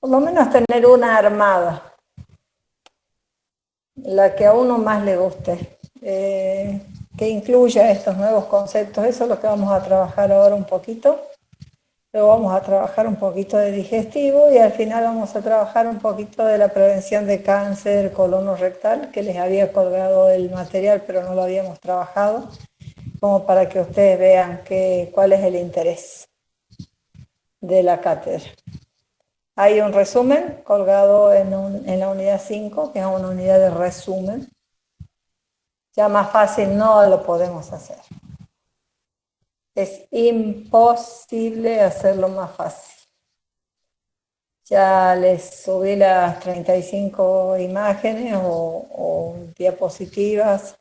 Por lo menos tener una armada, la que a uno más le guste, que incluya estos nuevos conceptos. Eso es lo que vamos a trabajar ahora un poquito. Luego vamos a trabajar un poquito de digestivo y al final vamos a trabajar un poquito de la prevención de cáncer colorectal, que les había colgado el material pero no lo habíamos trabajado, como para que ustedes vean cuál es el interés de la cátedra. Hay un resumen colgado en la unidad 5, que es una unidad de resumen. Ya más fácil no lo podemos hacer. Es imposible hacerlo más fácil. Ya les subí las 35 imágenes o diapositivas,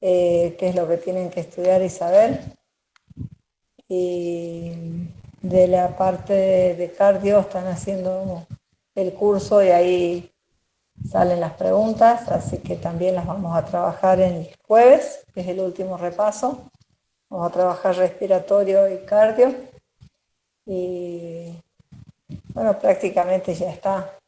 que es lo que tienen que estudiar y saber. Y de la parte de cardio están haciendo el curso y ahí salen las preguntas, así que también las vamos a trabajar el jueves, que es el último repaso. Vamos a trabajar respiratorio y cardio. Y bueno, prácticamente ya está.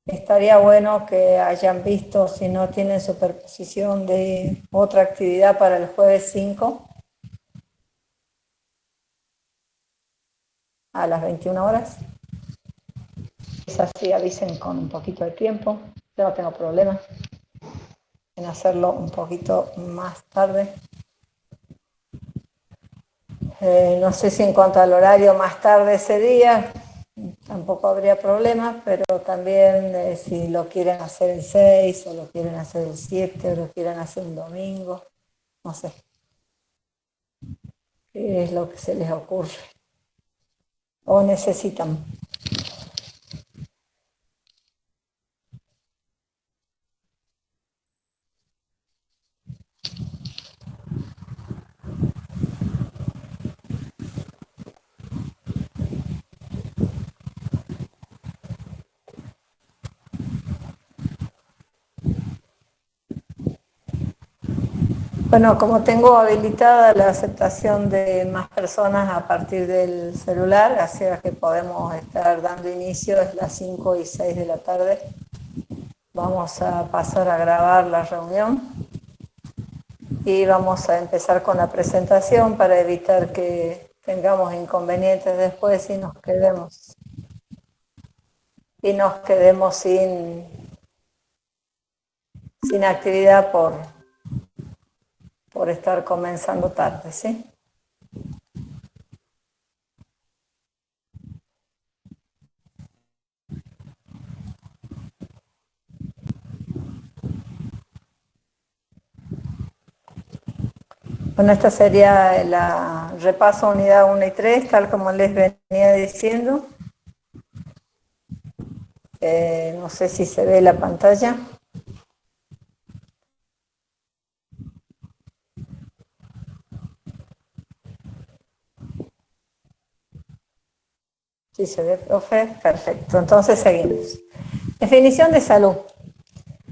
Estaría bueno que hayan visto, si no tienen superposición, de otra actividad para el jueves 5 a las 21 horas. Es así, avisen con un poquito de tiempo. Yo no tengo problema en hacerlo un poquito más tarde. No sé si en cuanto al horario más tarde ese día, tampoco habría problema, pero también si lo quieren hacer el 6 o lo quieren hacer el 7 o lo quieren hacer un domingo, no sé qué es lo que se les ocurre o necesitan. Bueno, como tengo habilitada la aceptación de más personas a partir del celular, así que podemos estar dando inicio, es las 5 y 6 de la tarde. Vamos a pasar a grabar la reunión y vamos a empezar con la presentación para evitar que tengamos inconvenientes después y nos quedemos sin actividad por estar comenzando tarde, ¿sí? Bueno, esta sería la repaso unidad 1 y 3, tal como les venía diciendo. No sé si se ve la pantalla. Sí se ve, profe. Perfecto. Entonces seguimos. Definición de salud.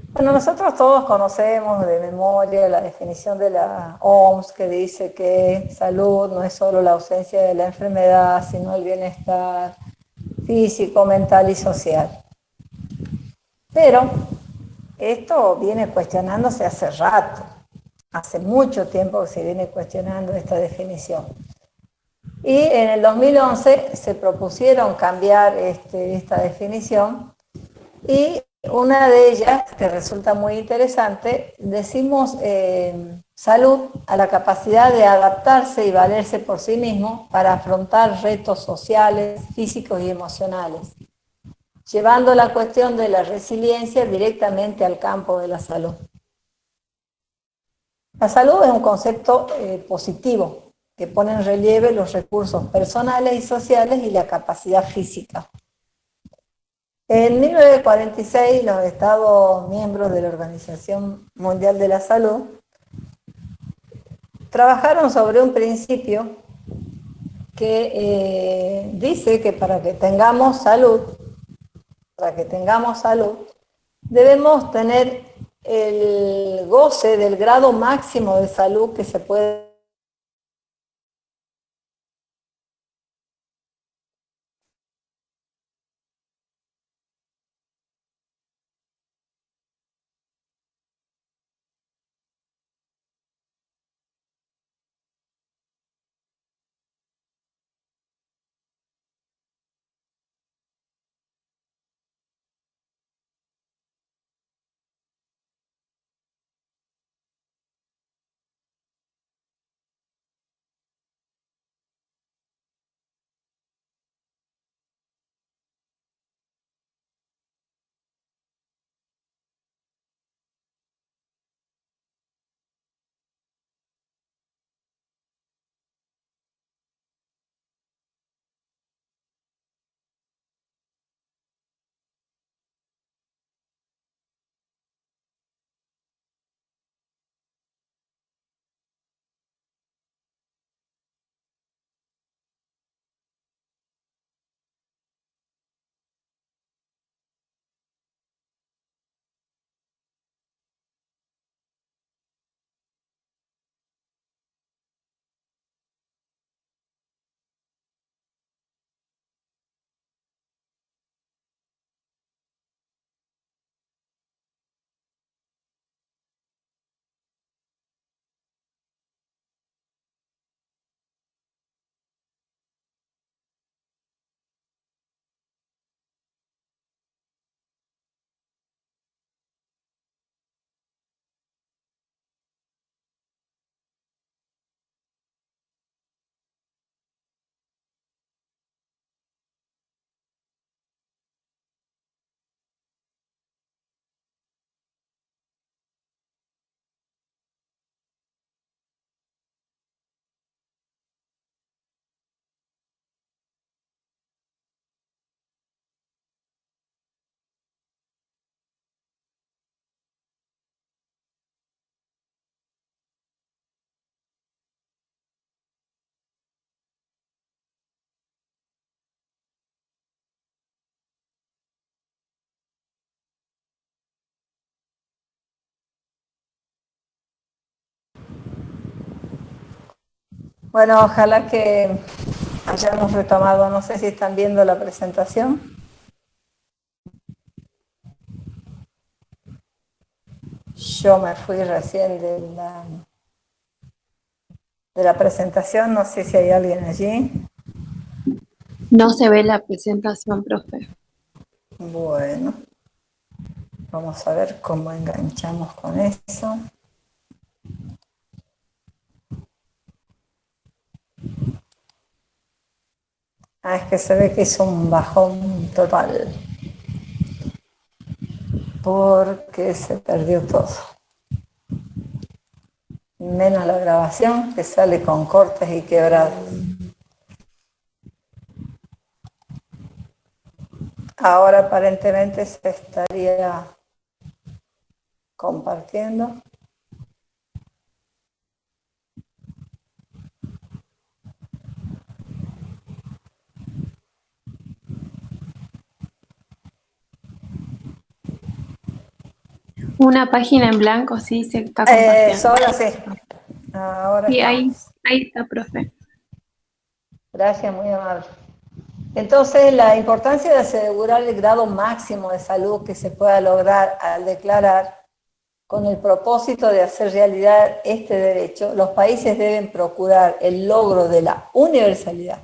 Bueno, nosotros todos conocemos de memoria la definición de la OMS, que dice que salud no es solo la ausencia de la enfermedad, sino el bienestar físico, mental y social. Pero esto viene cuestionándose hace rato, hace mucho tiempo que se viene cuestionando esta definición. Y en el 2011 se propusieron cambiar esta definición y una de ellas, que resulta muy interesante, decimos salud a la capacidad de adaptarse y valerse por sí mismo para afrontar retos sociales, físicos y emocionales, llevando la cuestión de la resiliencia directamente al campo de la salud. La salud es un concepto positivo que pone en relieve los recursos personales y sociales y la capacidad física. En 1946, los Estados miembros de la Organización Mundial de la Salud trabajaron sobre un principio que dice que para que tengamos salud, debemos tener el goce del grado máximo de salud que se puede Bueno, ojalá que hayamos retomado, no sé si están viendo la presentación. Yo me fui recién de la presentación, no sé si hay alguien allí. No se ve la presentación, profe. Bueno, vamos a ver cómo enganchamos con eso. Ah, es que se ve que es un bajón total, porque se perdió todo. Menos la grabación, que sale con cortes y quebrados. Ahora aparentemente se estaría compartiendo. Una página en blanco sí se está compartiendo. Ahora sí. Ahora Sí, estamos. ahí está, profe. Gracias, muy amable. Entonces, la importancia de asegurar el grado máximo de salud que se pueda lograr al declarar, con el propósito de hacer realidad este derecho, los países deben procurar el logro de la universalidad,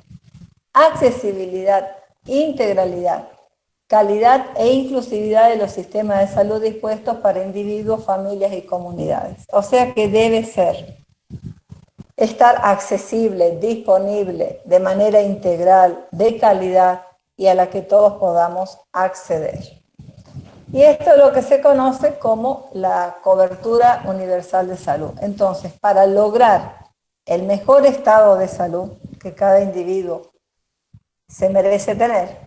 accesibilidad, integralidad, calidad e inclusividad de los sistemas de salud dispuestos para individuos, familias y comunidades. O sea que debe ser estar accesible, disponible, de manera integral, de calidad y a la que todos podamos acceder. Y esto es lo que se conoce como la cobertura universal de salud. Entonces, para lograr el mejor estado de salud que cada individuo se merece tener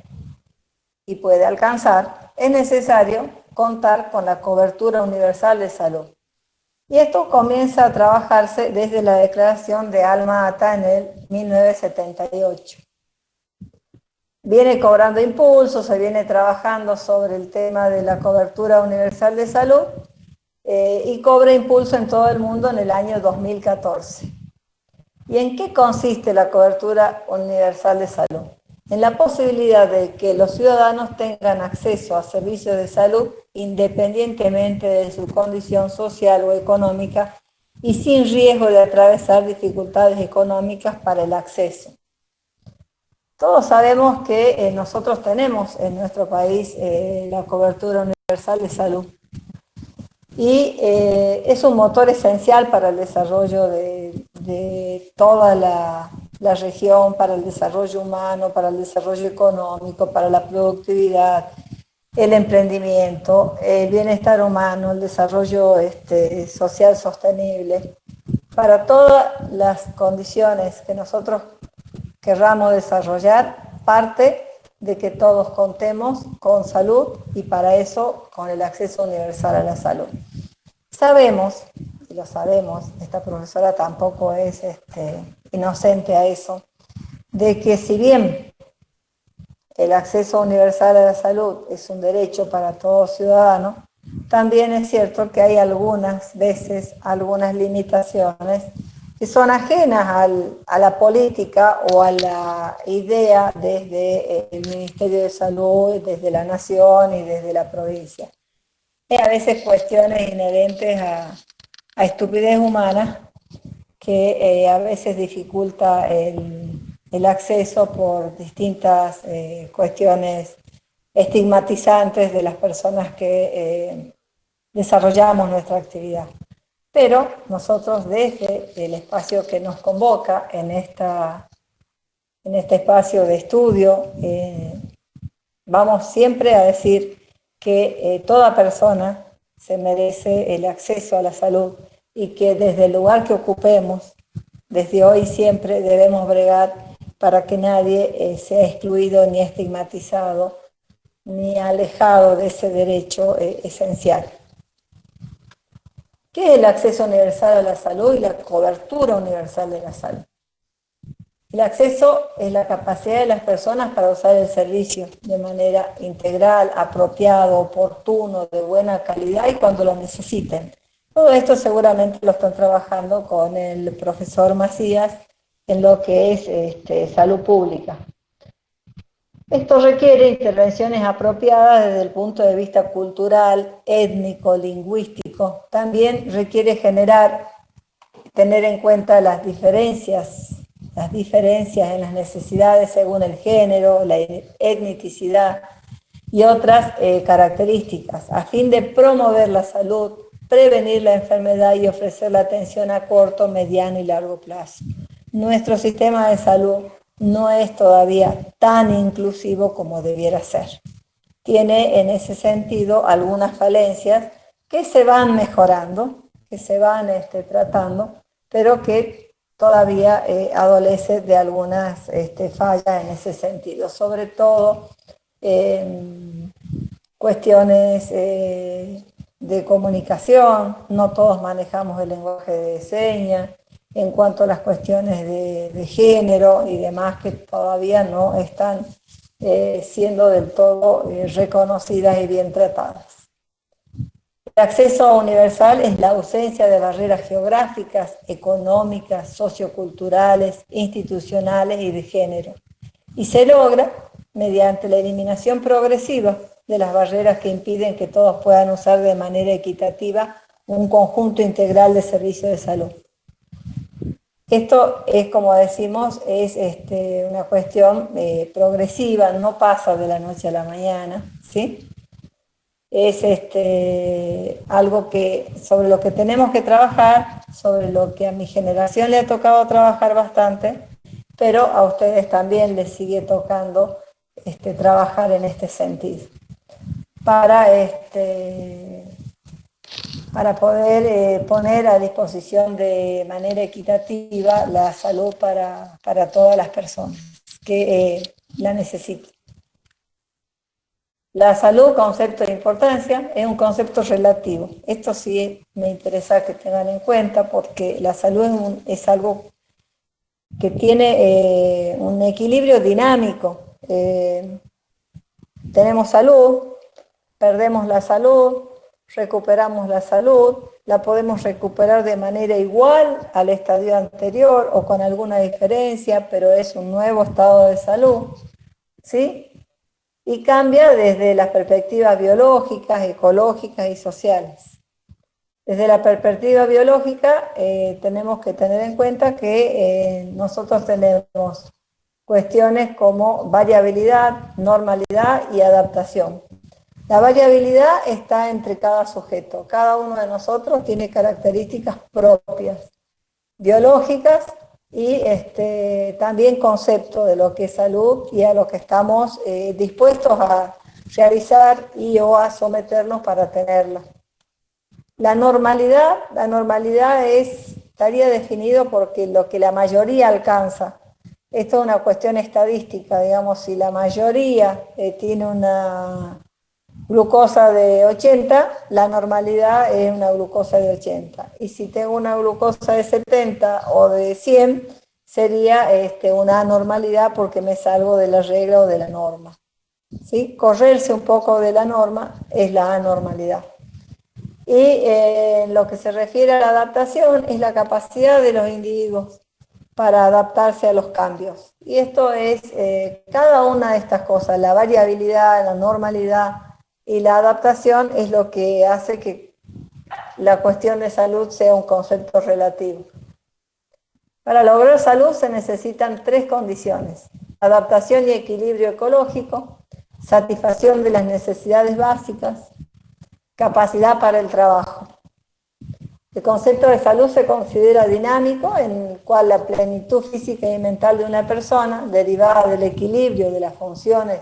y puede alcanzar, es necesario contar con la cobertura universal de salud. Y esto comienza a trabajarse desde la declaración de Alma-Ata en el 1978. Viene cobrando impulso, se viene trabajando sobre el tema de la cobertura universal de salud y cobra impulso en todo el mundo en el año 2014. ¿Y en qué consiste la cobertura universal de salud? En la posibilidad de que los ciudadanos tengan acceso a servicios de salud independientemente de su condición social o económica y sin riesgo de atravesar dificultades económicas para el acceso. Todos sabemos que nosotros tenemos en nuestro país la cobertura universal de salud y es un motor esencial para el desarrollo de toda la región, para el desarrollo humano, para el desarrollo económico, para la productividad, el emprendimiento, el bienestar humano, el desarrollo social sostenible, para todas las condiciones que nosotros querramos desarrollar, parte de que todos contemos con salud y para eso con el acceso universal a la salud. Sabemos, y lo sabemos, esta profesora tampoco es inocente a eso, de que si bien el acceso universal a la salud es un derecho para todo ciudadano, también es cierto que hay algunas veces, algunas limitaciones que son ajenas a la política o a la idea desde el Ministerio de Salud, desde la Nación y desde la provincia. Hay a veces cuestiones inherentes a estupidez humana que a veces dificulta el acceso por distintas cuestiones estigmatizantes de las personas que desarrollamos nuestra actividad. Pero nosotros desde el espacio que nos convoca en este espacio de estudio, vamos siempre a decir que toda persona se merece el acceso a la salud y que desde el lugar que ocupemos, desde hoy siempre debemos bregar para que nadie sea excluido ni estigmatizado ni alejado de ese derecho esencial. ¿Qué es el acceso universal a la salud y la cobertura universal de la salud? El acceso es la capacidad de las personas para usar el servicio de manera integral, apropiado, oportuno, de buena calidad y cuando lo necesiten. Todo esto seguramente lo están trabajando con el profesor Macías en lo que es salud pública. Esto requiere intervenciones apropiadas desde el punto de vista cultural, étnico, lingüístico. También requiere tener en cuenta las diferencias en las necesidades según el género, la etnicidad y otras características, a fin de promover la salud, prevenir la enfermedad y ofrecer la atención a corto, mediano y largo plazo. Nuestro sistema de salud no es todavía tan inclusivo como debiera ser. Tiene en ese sentido algunas falencias que se van mejorando, que se van tratando, pero que todavía adolece de algunas fallas en ese sentido, sobre todo cuestiones de comunicación, no todos manejamos el lenguaje de señas, en cuanto a las cuestiones de género y demás que todavía no están siendo del todo reconocidas y bien tratadas. El acceso universal es la ausencia de barreras geográficas, económicas, socioculturales, institucionales y de género, y se logra mediante la eliminación progresiva de las barreras que impiden que todos puedan usar de manera equitativa un conjunto integral de servicios de salud. Esto es, como decimos, es una cuestión progresiva, no pasa de la noche a la mañana, ¿sí? Es algo sobre lo que tenemos que trabajar, sobre lo que a mi generación le ha tocado trabajar bastante, pero a ustedes también les sigue tocando trabajar en este sentido. Para poder poner a disposición de manera equitativa la salud para todas las personas que la necesiten. La salud, concepto de importancia, es un concepto relativo. Esto sí me interesa que tengan en cuenta porque la salud es algo que tiene un equilibrio dinámico. Tenemos salud, perdemos la salud, recuperamos la salud, la podemos recuperar de manera igual al estadio anterior o con alguna diferencia, pero es un nuevo estado de salud, ¿sí? Y cambia desde las perspectivas biológicas, ecológicas y sociales. Desde la perspectiva biológica tenemos que tener en cuenta que nosotros tenemos cuestiones como variabilidad, normalidad y adaptación. La variabilidad está entre cada sujeto. Cada uno de nosotros tiene características propias, biológicas y también concepto de lo que es salud y a lo que estamos dispuestos a realizar y o a someternos para tenerla. La normalidad estaría definido porque lo que la mayoría alcanza. Esto es una cuestión estadística, digamos, si la mayoría tiene una glucosa de 80, la normalidad es una glucosa de 80. Y si tengo una glucosa de 70 o de 100, sería una anormalidad porque me salgo de la regla o de la norma. ¿Sí? Correrse un poco de la norma es la anormalidad. Y en lo que se refiere a la adaptación, es la capacidad de los individuos para adaptarse a los cambios. Y esto es cada una de estas cosas, la variabilidad, la normalidad y la adaptación es lo que hace que la cuestión de salud sea un concepto relativo. Para lograr salud se necesitan 3 condiciones: adaptación y equilibrio ecológico, satisfacción de las necesidades básicas, capacidad para el trabajo. El concepto de salud se considera dinámico, en el cual la plenitud física y mental de una persona, derivada del equilibrio de las funciones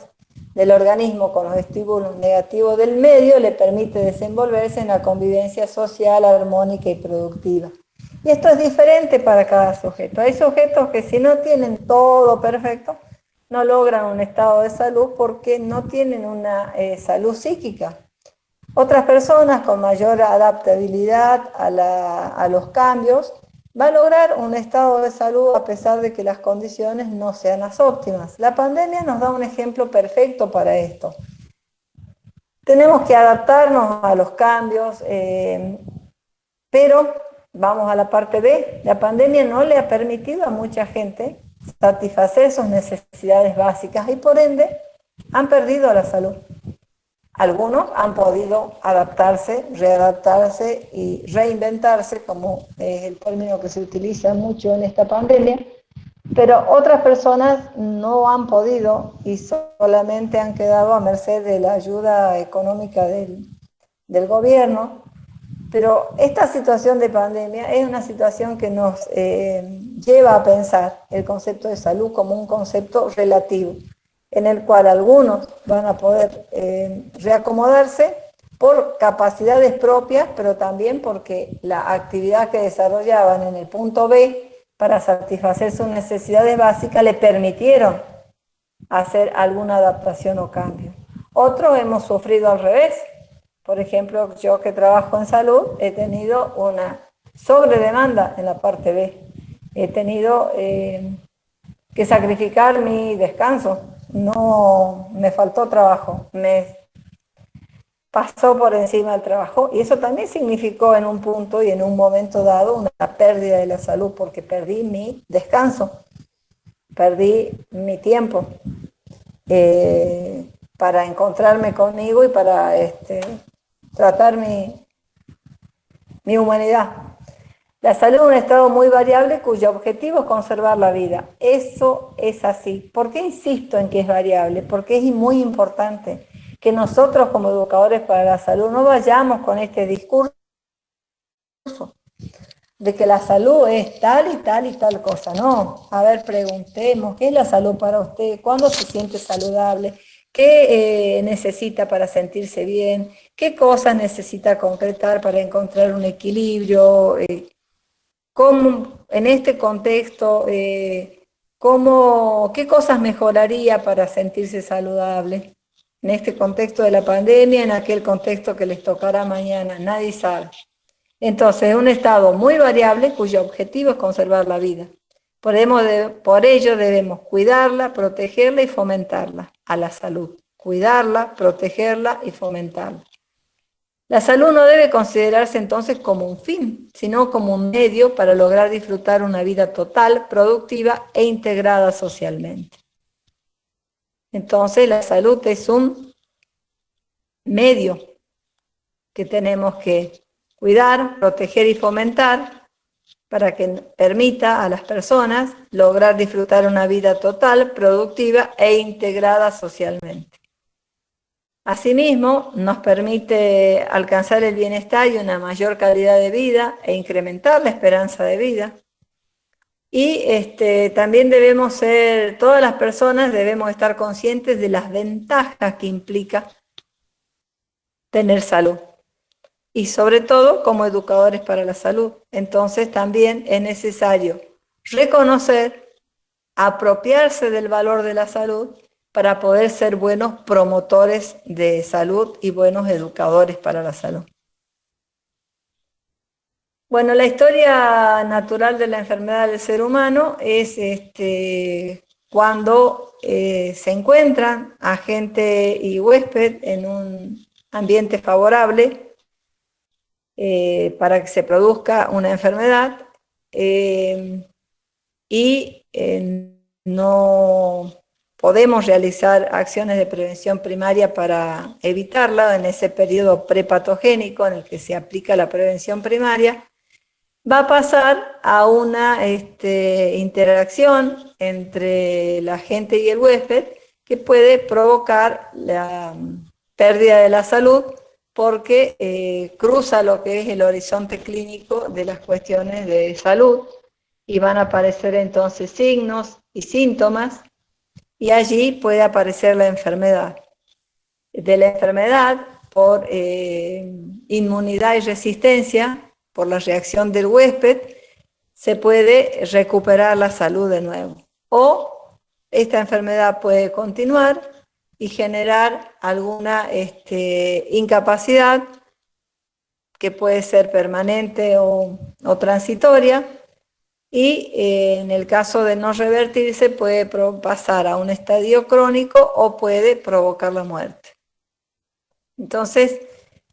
del organismo con los estímulos negativos del medio, le permite desenvolverse en la convivencia social, armónica y productiva. Y esto es diferente para cada sujeto. Hay sujetos que si no tienen todo perfecto, no logran un estado de salud porque no tienen una salud psíquica. Otras personas con mayor adaptabilidad a los cambios van a lograr un estado de salud a pesar de que las condiciones no sean las óptimas. La pandemia nos da un ejemplo perfecto para esto. Tenemos que adaptarnos a los cambios, pero vamos a la parte B, la pandemia no le ha permitido a mucha gente satisfacer sus necesidades básicas y por ende han perdido la salud. Algunos han podido adaptarse, readaptarse y reinventarse, como es el término que se utiliza mucho en esta pandemia, pero otras personas no han podido y solamente han quedado a merced de la ayuda económica del gobierno. Pero esta situación de pandemia es una situación que nos lleva a pensar el concepto de salud como un concepto relativo, en el cual algunos van a poder reacomodarse por capacidades propias, pero también porque la actividad que desarrollaban en el punto B para satisfacer sus necesidades básicas le permitieron hacer alguna adaptación o cambio. Otros hemos sufrido al revés. Por ejemplo, yo que trabajo en salud he tenido una sobredemanda en la parte B. He tenido que sacrificar mi descanso. No me faltó trabajo, me pasó por encima del trabajo y eso también significó en un punto y en un momento dado una pérdida de la salud porque perdí mi descanso, perdí mi tiempo para encontrarme conmigo y para tratar mi humanidad. La salud es un estado muy variable cuyo objetivo es conservar la vida. Eso es así. ¿Por qué insisto en que es variable? Porque es muy importante que nosotros como educadores para la salud no vayamos con este discurso de que la salud es tal y tal y tal cosa. No, a ver, preguntemos, ¿qué es la salud para usted? ¿Cuándo se siente saludable? ¿Qué necesita para sentirse bien? ¿Qué cosas necesita concretar para encontrar un equilibrio? ¿Cómo, en este contexto, qué cosas mejoraría para sentirse saludable? En este contexto de la pandemia, en aquel contexto que les tocará mañana, nadie sabe. Entonces, es un estado muy variable cuyo objetivo es conservar la vida. Por ello debemos cuidarla, protegerla y fomentarla a la salud. Cuidarla, protegerla y fomentarla. La salud no debe considerarse entonces como un fin, sino como un medio para lograr disfrutar una vida total, productiva e integrada socialmente. Entonces, la salud es un medio que tenemos que cuidar, proteger y fomentar para que permita a las personas lograr disfrutar una vida total, productiva e integrada socialmente. Asimismo, nos permite alcanzar el bienestar y una mayor calidad de vida e incrementar la esperanza de vida. Y también todas las personas debemos estar conscientes de las ventajas que implica tener salud. Y sobre todo como educadores para la salud. Entonces también es necesario reconocer, apropiarse del valor de la salud para poder ser buenos promotores de salud y buenos educadores para la salud. Bueno, la historia natural de la enfermedad del ser humano es cuando se encuentran agente y huésped en un ambiente favorable para que se produzca una enfermedad y no podemos realizar acciones de prevención primaria para evitarla en ese periodo prepatogénico en el que se aplica la prevención primaria, va a pasar a una interacción entre la agente y el huésped que puede provocar la pérdida de la salud porque cruza lo que es el horizonte clínico de las cuestiones de salud y van a aparecer entonces signos y síntomas y allí puede aparecer la enfermedad. De la enfermedad por inmunidad y resistencia, por la reacción del huésped, se puede recuperar la salud de nuevo. O esta enfermedad puede continuar y generar alguna incapacidad que puede ser permanente o transitoria y en el caso de no revertirse puede pasar a un estadio crónico o puede provocar la muerte. Entonces,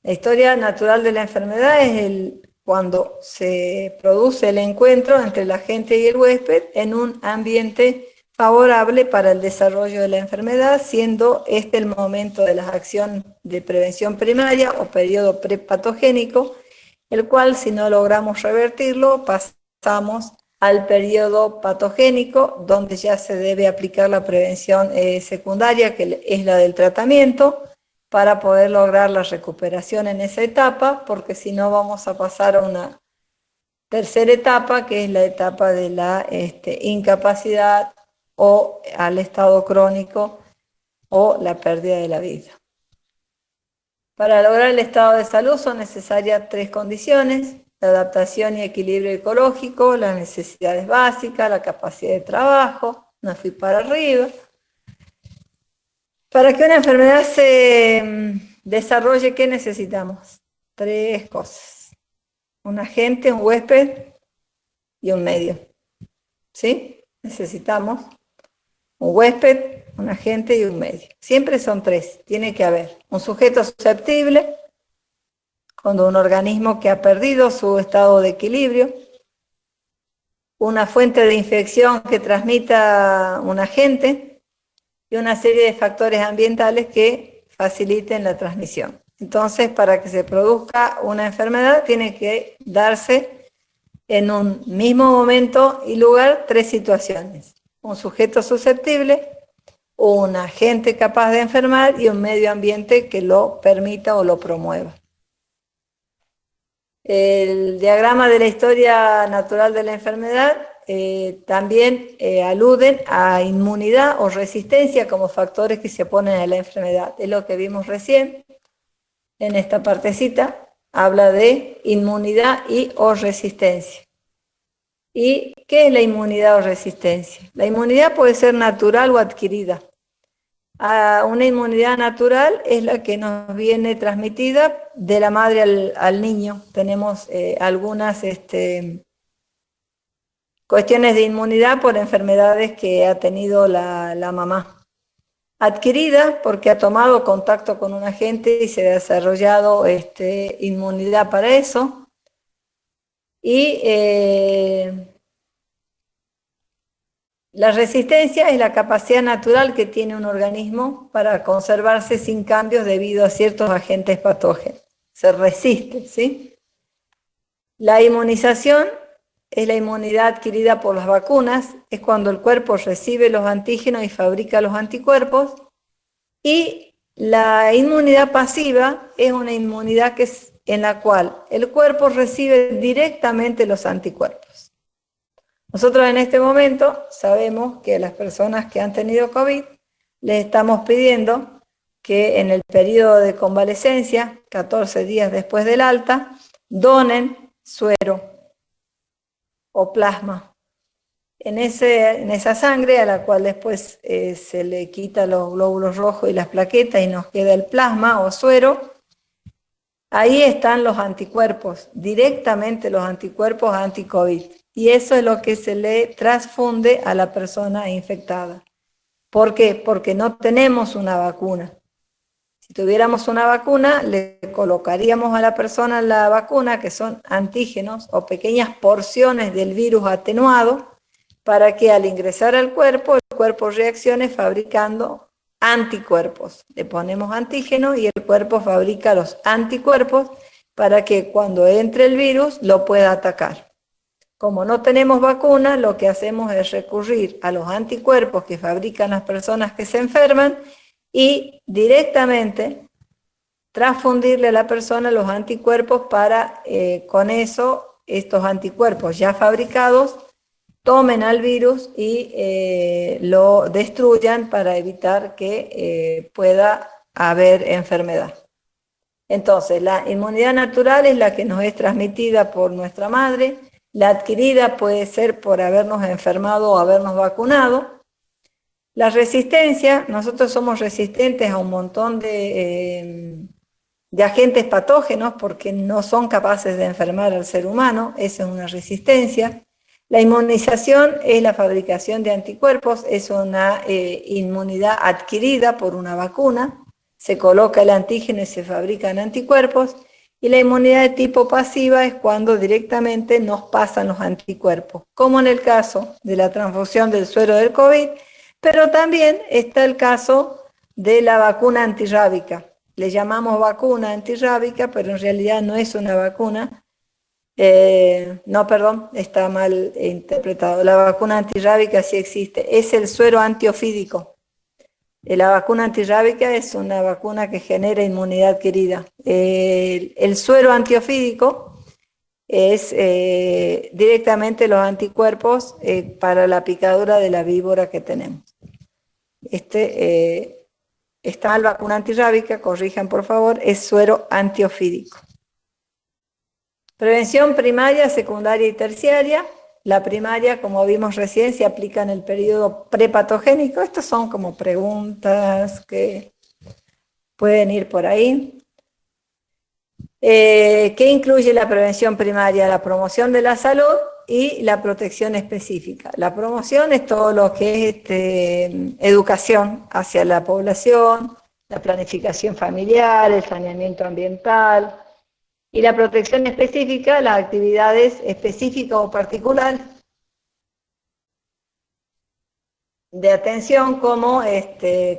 la historia natural de la enfermedad es cuando se produce el encuentro entre el agente y el huésped en un ambiente favorable para el desarrollo de la enfermedad, siendo este el momento de la acción de prevención primaria o periodo prepatogénico, el cual, si no logramos revertirlo, pasamos al periodo patogénico, donde ya se debe aplicar la prevención secundaria, que es la del tratamiento, para poder lograr la recuperación en esa etapa, porque si no vamos a pasar a una tercera etapa, que es la etapa de la incapacidad o al estado crónico o la pérdida de la vida. Para lograr el estado de salud son necesarias 3 condiciones: la adaptación y equilibrio ecológico, las necesidades básicas, la capacidad de trabajo, no fui para arriba. Para que una enfermedad se desarrolle, ¿qué necesitamos? 3 cosas: un agente, un huésped y un medio. ¿Sí? Necesitamos un huésped, un agente y un medio. Siempre son 3, tiene que haber un sujeto susceptible, cuando un organismo que ha perdido su estado de equilibrio, una fuente de infección que transmita un agente y una serie de factores ambientales que faciliten la transmisión. Entonces, para que se produzca una enfermedad, tiene que darse en un mismo momento y lugar 3 situaciones: un sujeto susceptible, un agente capaz de enfermar y un medio ambiente que lo permita o lo promueva. El diagrama de la historia natural de la enfermedad también aluden a inmunidad o resistencia como factores que se oponen a la enfermedad. Es lo que vimos recién en esta partecita, habla de inmunidad y o resistencia. ¿Y qué es la inmunidad o resistencia? La inmunidad puede ser natural o adquirida. Una inmunidad natural es la que nos viene transmitida de la madre al niño. Tenemos algunas cuestiones de inmunidad por enfermedades que ha tenido la mamá. Adquirida porque ha tomado contacto con un agente y se ha desarrollado inmunidad para eso. Y la resistencia es la capacidad natural que tiene un organismo para conservarse sin cambios debido a ciertos agentes patógenos. Se resiste, ¿sí? La inmunización es la inmunidad adquirida por las vacunas, es cuando el cuerpo recibe los antígenos y fabrica los anticuerpos. Y la inmunidad pasiva es una inmunidad en la cual el cuerpo recibe directamente los anticuerpos. Nosotros en este momento sabemos que a las personas que han tenido COVID les estamos pidiendo que en el periodo de convalecencia, 14 días después del alta, donen suero o plasma en esa sangre, a la cual después se le quita los glóbulos rojos y las plaquetas y nos queda el plasma o suero. Ahí están los anticuerpos, directamente los anticuerpos anti-COVID. Y eso es lo que se le transfunde a la persona infectada. ¿Por qué? Porque no tenemos una vacuna. Si tuviéramos una vacuna, le colocaríamos a la persona la vacuna, que son antígenos o pequeñas porciones del virus atenuado, para que al ingresar al cuerpo, el cuerpo reaccione fabricando anticuerpos. Le ponemos antígeno y el cuerpo fabrica los anticuerpos para que cuando entre el virus lo pueda atacar. Como no tenemos vacuna, lo que hacemos es recurrir a los anticuerpos que fabrican las personas que se enferman y directamente transfundirle a la persona los anticuerpos para, con eso, estos anticuerpos ya fabricados, tomen al virus y lo destruyan para evitar que pueda haber enfermedad. Entonces, la inmunidad natural es la que nos es transmitida por nuestra madre. La adquirida puede ser por habernos enfermado o habernos vacunado. La resistencia, nosotros somos resistentes a un montón de agentes patógenos porque no son capaces de enfermar al ser humano, esa es una resistencia. La inmunización es la fabricación de anticuerpos, es una inmunidad adquirida por una vacuna, se coloca el antígeno y se fabrican anticuerpos. Y la inmunidad de tipo pasiva es cuando directamente nos pasan los anticuerpos, como en el caso de la transfusión del suero del COVID, pero también está el caso de la vacuna antirrábica. Le llamamos vacuna antirrábica, pero en realidad no es una vacuna. No, perdón, está mal interpretado. La vacuna antirrábica sí existe, es el suero antiofídico. La vacuna antirrábica es una vacuna que genera inmunidad adquirida. El suero antiofídico es directamente los anticuerpos para la picadura de la víbora que tenemos. Está mal vacuna antirrábica, corrijan por favor, es suero antiofídico. Prevención primaria, secundaria y terciaria. La primaria, como vimos recién, se aplica en el periodo prepatogénico. Estas son como preguntas que pueden ir por ahí. ¿Qué incluye la prevención primaria? La promoción de la salud y la protección específica. La promoción es todo lo que es educación hacia la población, la planificación familiar, el saneamiento ambiental. Y la protección específica, las actividades específicas o particulares de atención como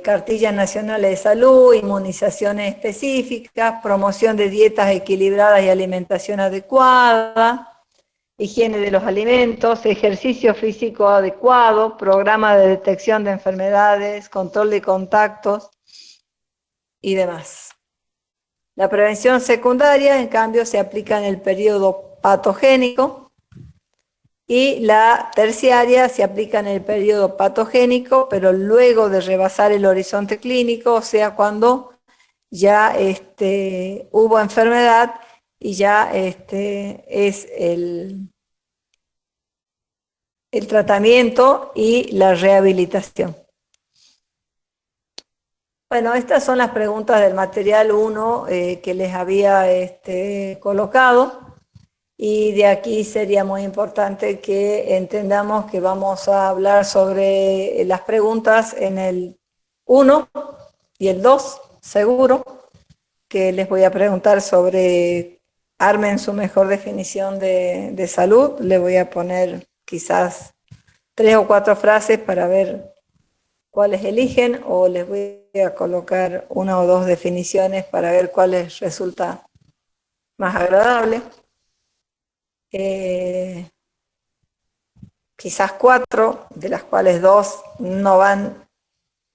cartillas nacionales de salud, inmunizaciones específicas, promoción de dietas equilibradas y alimentación adecuada, higiene de los alimentos, ejercicio físico adecuado, programa de detección de enfermedades, control de contactos y demás. La prevención secundaria, en cambio, se aplica en el periodo patogénico y la terciaria se aplica en el periodo patogénico, pero luego de rebasar el horizonte clínico, o sea, cuando ya hubo enfermedad y ya es el tratamiento y la rehabilitación. Bueno, estas son las preguntas del material 1 que les había colocado, y de aquí sería muy importante que entendamos que vamos a hablar sobre las preguntas en el 1 y el 2, seguro, que les voy a preguntar sobre armen su mejor definición de salud. Le voy a poner quizás 3 o 4 frases para ver cuáles eligen, o les voy a colocar 1 o 2 definiciones para ver cuál les resulta más agradable. Quizás 4, de las cuales 2 no van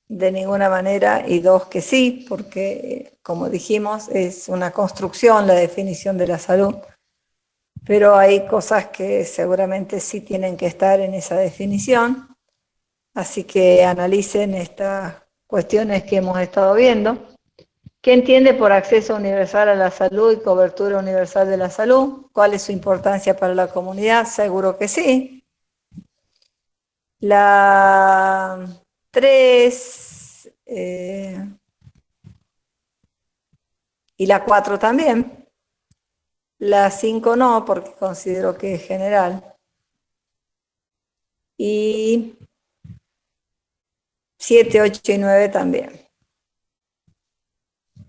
de ninguna manera y 2 que sí, porque como dijimos es una construcción la definición de la salud, pero hay cosas que seguramente sí tienen que estar en esa definición. Así que analicen estas cuestiones que hemos estado viendo. ¿Qué entiende por acceso universal a la salud y cobertura universal de la salud? ¿Cuál es su importancia para la comunidad? Seguro que sí. La 3 y la 4 también. La 5 no, porque considero que es general. Y 7, 8 y 9 también.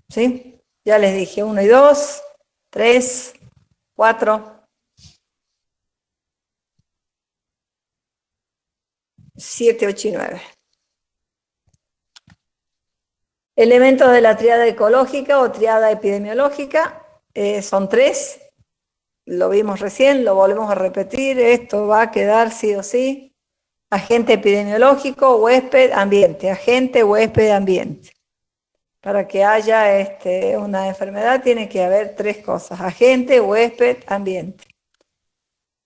¿Sí? Ya les dije 1 y 2, 3, 4, 7, 8 y 9. Elementos de la triada ecológica o triada epidemiológica son 3. Lo vimos recién, lo volvemos a repetir. Esto va a quedar sí o sí. Agente epidemiológico, huésped, ambiente. Agente, huésped, ambiente. Para que haya una enfermedad tiene que haber 3 cosas: agente, huésped, ambiente.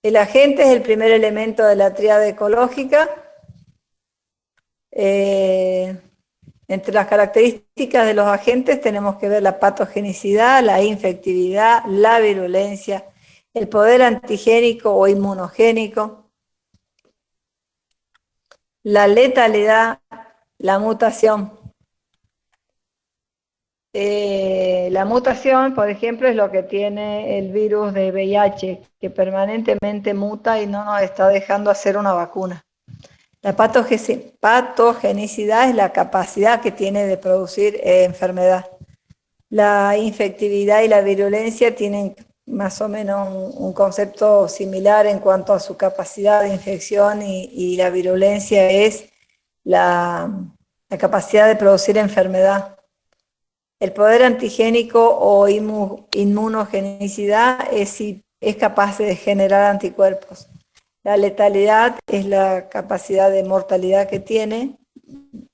El agente es el primer elemento de la tríada ecológica. Entre las características de los agentes tenemos que ver la patogenicidad, la infectividad, la virulencia, el poder antigénico o inmunogénico, la letalidad, la mutación. La mutación, por ejemplo, es lo que tiene el virus de VIH, que permanentemente muta y no nos está dejando hacer una vacuna. La patogenicidad es la capacidad que tiene de producir enfermedad. La infectividad y la virulencia tienen más o menos un concepto similar en cuanto a su capacidad de infección y la virulencia es la capacidad de producir enfermedad. El poder antigénico o inmunogenicidad es capaz de generar anticuerpos. La letalidad es la capacidad de mortalidad que tiene,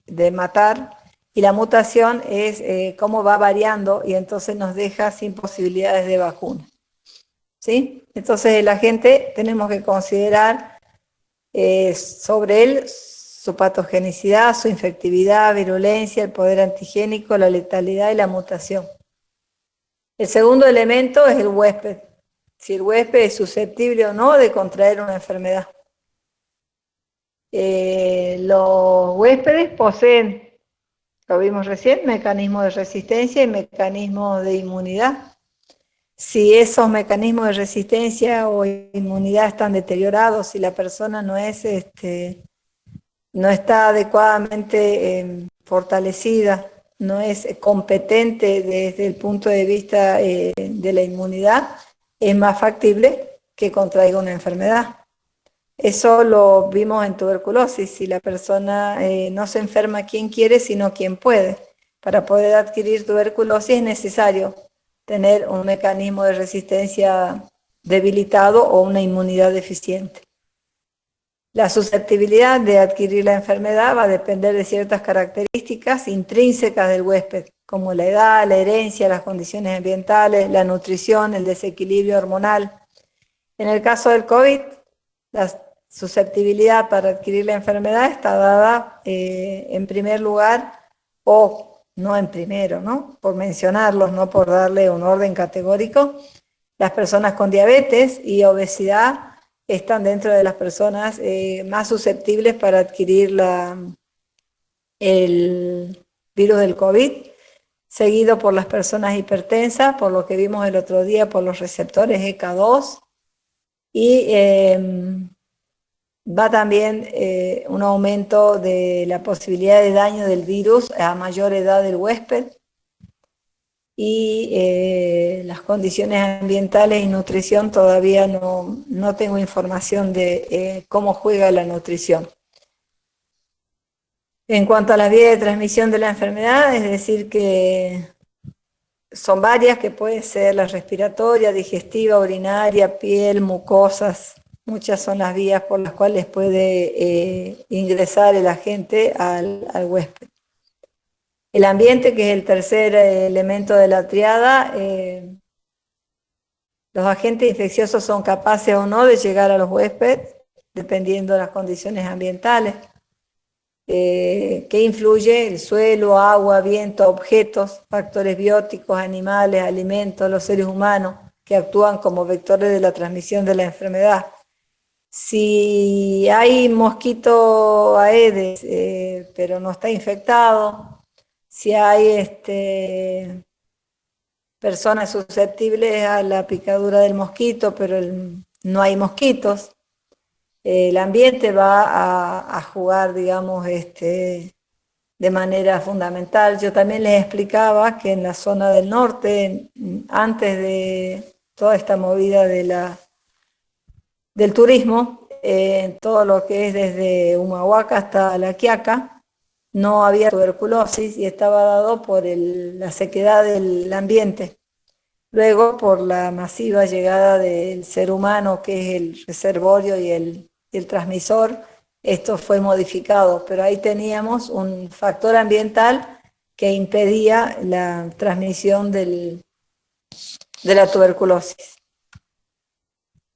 de matar, y la mutación es cómo va variando y entonces nos deja sin posibilidades de vacuna. ¿Sí? Entonces la gente tenemos que considerar sobre él su patogenicidad, su infectividad, virulencia, el poder antigénico, la letalidad y la mutación. El segundo elemento es el huésped. Si el huésped es susceptible o no de contraer una enfermedad. Los huéspedes poseen, lo vimos recién, mecanismos de resistencia y mecanismos de inmunidad. Si esos mecanismos de resistencia o inmunidad están deteriorados, si la persona no está adecuadamente fortalecida, no es competente desde el punto de vista de la inmunidad, es más factible que contraiga una enfermedad. Eso lo vimos en tuberculosis. Si la persona no se enferma quien quiere, sino quien puede. Para poder adquirir tuberculosis es necesario tener un mecanismo de resistencia debilitado o una inmunidad deficiente. La susceptibilidad de adquirir la enfermedad va a depender de ciertas características intrínsecas del huésped, como la edad, la herencia, las condiciones ambientales, la nutrición, el desequilibrio hormonal. En el caso del COVID, la susceptibilidad para adquirir la enfermedad está dada en primer lugar, o no en primero, ¿no? Por mencionarlos, no por darle un orden categórico. Las personas con diabetes y obesidad están dentro de las personas más susceptibles para adquirir el virus del COVID, seguido por las personas hipertensas, por lo que vimos el otro día, por los receptores ECA2, y va también un aumento de la posibilidad de daño del virus a mayor edad del huésped, y las condiciones ambientales y nutrición todavía no tengo información de cómo juega la nutrición. En cuanto a la vía de transmisión de la enfermedad, es decir que son varias, que puede ser la respiratoria, digestiva, urinaria, piel, mucosas. Muchas son las vías por las cuales puede ingresar el agente al huésped. El ambiente, que es el tercer elemento de la triada, los agentes infecciosos son capaces o no de llegar a los huéspedes, dependiendo de las condiciones ambientales. ¿Qué influye? El suelo, agua, viento, objetos, factores bióticos, animales, alimentos, los seres humanos, que actúan como vectores de la transmisión de la enfermedad. Si hay mosquito Aedes, pero no está infectado, si hay personas susceptibles a la picadura del mosquito, pero no hay mosquitos, el ambiente va a jugar, digamos, de manera fundamental. Yo también les explicaba que en la zona del norte, antes de toda esta movida del turismo, todo lo que es desde Humahuaca hasta La Quiaca, no había tuberculosis y estaba dado por la sequedad del ambiente. Luego, por la masiva llegada del ser humano, que es el reservorio y el transmisor, esto fue modificado, pero ahí teníamos un factor ambiental que impedía la transmisión de la tuberculosis.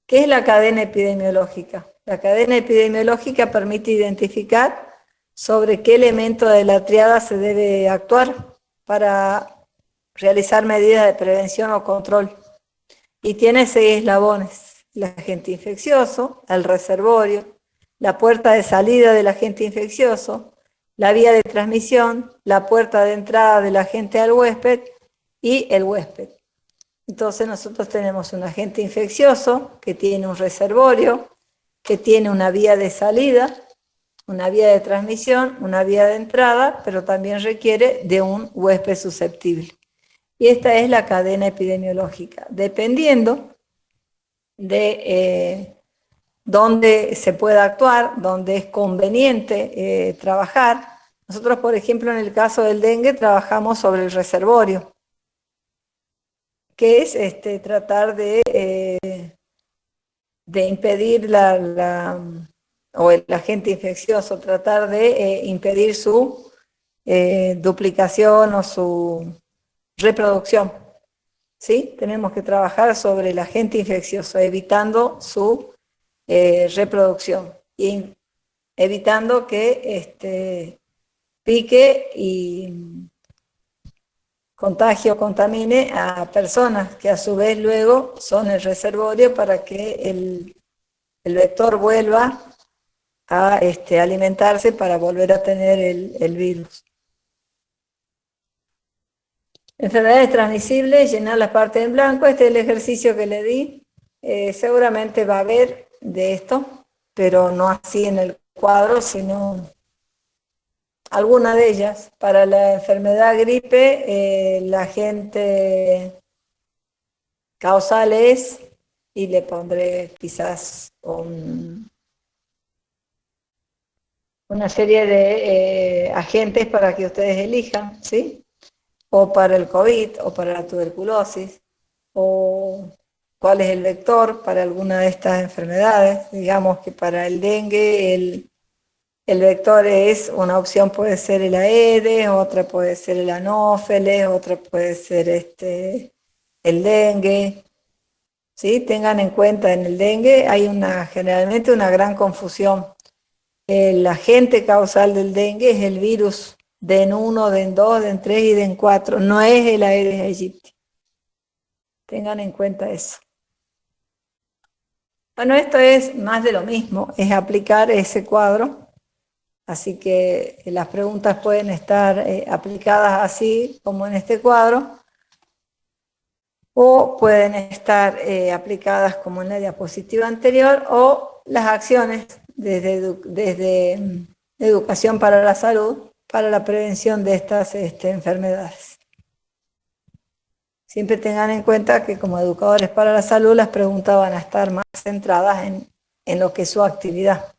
¿Qué es la cadena epidemiológica? La cadena epidemiológica permite identificar sobre qué elemento de la triada se debe actuar para realizar medidas de prevención o control. Y tiene 6 eslabones: el agente infeccioso, el reservorio, la puerta de salida del agente infeccioso, la vía de transmisión, la puerta de entrada del agente al huésped y el huésped. Entonces nosotros tenemos un agente infeccioso que tiene un reservorio, que tiene una vía de salida, una vía de transmisión, una vía de entrada, pero también requiere de un huésped susceptible. Y esta es la cadena epidemiológica. Dependiendo de dónde se pueda actuar, dónde es conveniente trabajar. Nosotros, por ejemplo, en el caso del dengue, trabajamos sobre el reservorio, que es tratar de impedir o el agente infeccioso, tratar de impedir su duplicación o su reproducción. ¿Sí? Tenemos que trabajar sobre el agente infeccioso, evitando su reproducción y evitando que pique y contagie o contamine a personas que a su vez luego son el reservorio para que el vector vuelva a alimentarse para volver a tener el virus. Enfermedades transmisibles, llenar la parte en blanco. Este es el ejercicio que le di. Seguramente va a haber de esto, pero no así en el cuadro, sino alguna de ellas. Para la enfermedad gripe, la agente causal es, y le pondré quizás una serie de agentes para que ustedes elijan, ¿sí? O para el COVID, o para la tuberculosis, o cuál es el vector para alguna de estas enfermedades. Digamos que para el dengue el vector es una opción, puede ser el Aedes, otra puede ser el Anófeles, otra puede ser el dengue. ¿Sí? Tengan en cuenta, en el dengue hay generalmente una gran confusión. El agente causal del dengue es el virus DEN 1, DEN 2, DEN 3 y DEN 4, no es el Aedes aegypti. Tengan en cuenta eso. Bueno, esto es más de lo mismo, es aplicar ese cuadro, así que las preguntas pueden estar aplicadas así como en este cuadro, o pueden estar aplicadas como en la diapositiva anterior, o las acciones desde educación para la salud, para la prevención de estas enfermedades. Siempre tengan en cuenta que como educadores para la salud las preguntas van a estar más centradas en lo que es su actividad.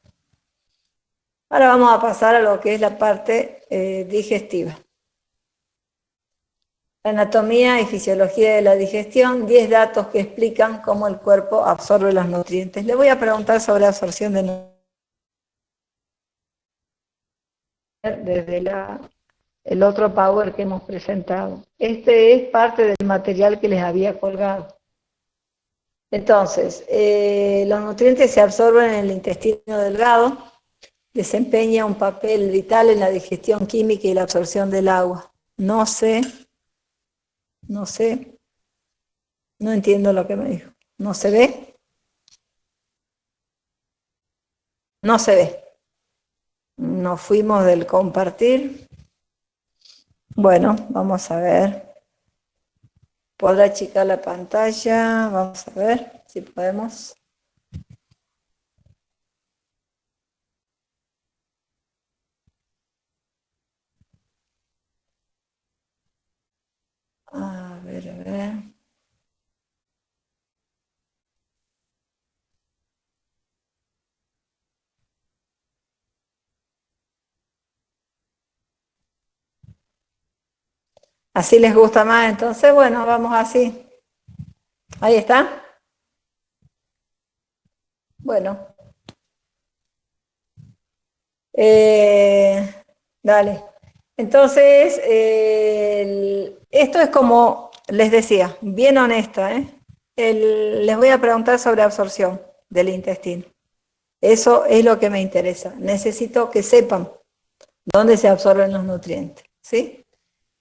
Ahora vamos a pasar a lo que es la parte digestiva. Anatomía y fisiología de la digestión, 10 datos que explican cómo el cuerpo absorbe los nutrientes. Le voy a preguntar sobre absorción de nutrientes desde el otro power que hemos presentado. Este es parte del material que les había colgado. Entonces, los nutrientes se absorben en el intestino delgado, desempeña un papel vital en la digestión química y la absorción del agua. No entiendo lo que me dijo. ¿No se ve? No se ve. Nos fuimos del compartir. Bueno, vamos a ver. ¿Podrá achicar la pantalla? Vamos a ver si podemos. A ver, a ver. ¿Así les gusta más? Entonces, bueno, vamos así. Ahí está. Bueno. Dale. Entonces, esto es como les decía, bien honesta, ¿eh? Les voy a preguntar sobre absorción del intestino. Eso es lo que me interesa. Necesito que sepan dónde se absorben los nutrientes, ¿sí?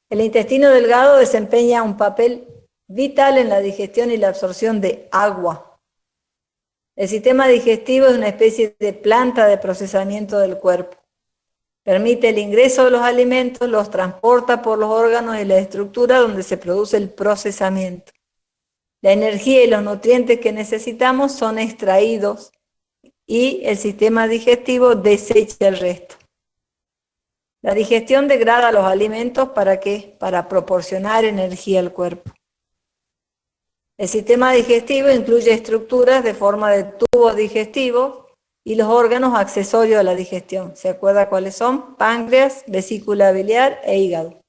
El intestino delgado desempeña un papel vital en la digestión y la absorción de agua. El sistema digestivo es una especie de planta de procesamiento del cuerpo. Permite el ingreso de los alimentos, los transporta por los órganos y la estructura donde se produce el procesamiento. La energía y los nutrientes que necesitamos son extraídos y el sistema digestivo desecha el resto. La digestión degrada los alimentos ¿para qué? Para proporcionar energía al cuerpo. El sistema digestivo incluye estructuras de forma de tubos digestivos y los órganos accesorios a la digestión. ¿Se acuerda cuáles son? Páncreas, vesícula biliar e hígado.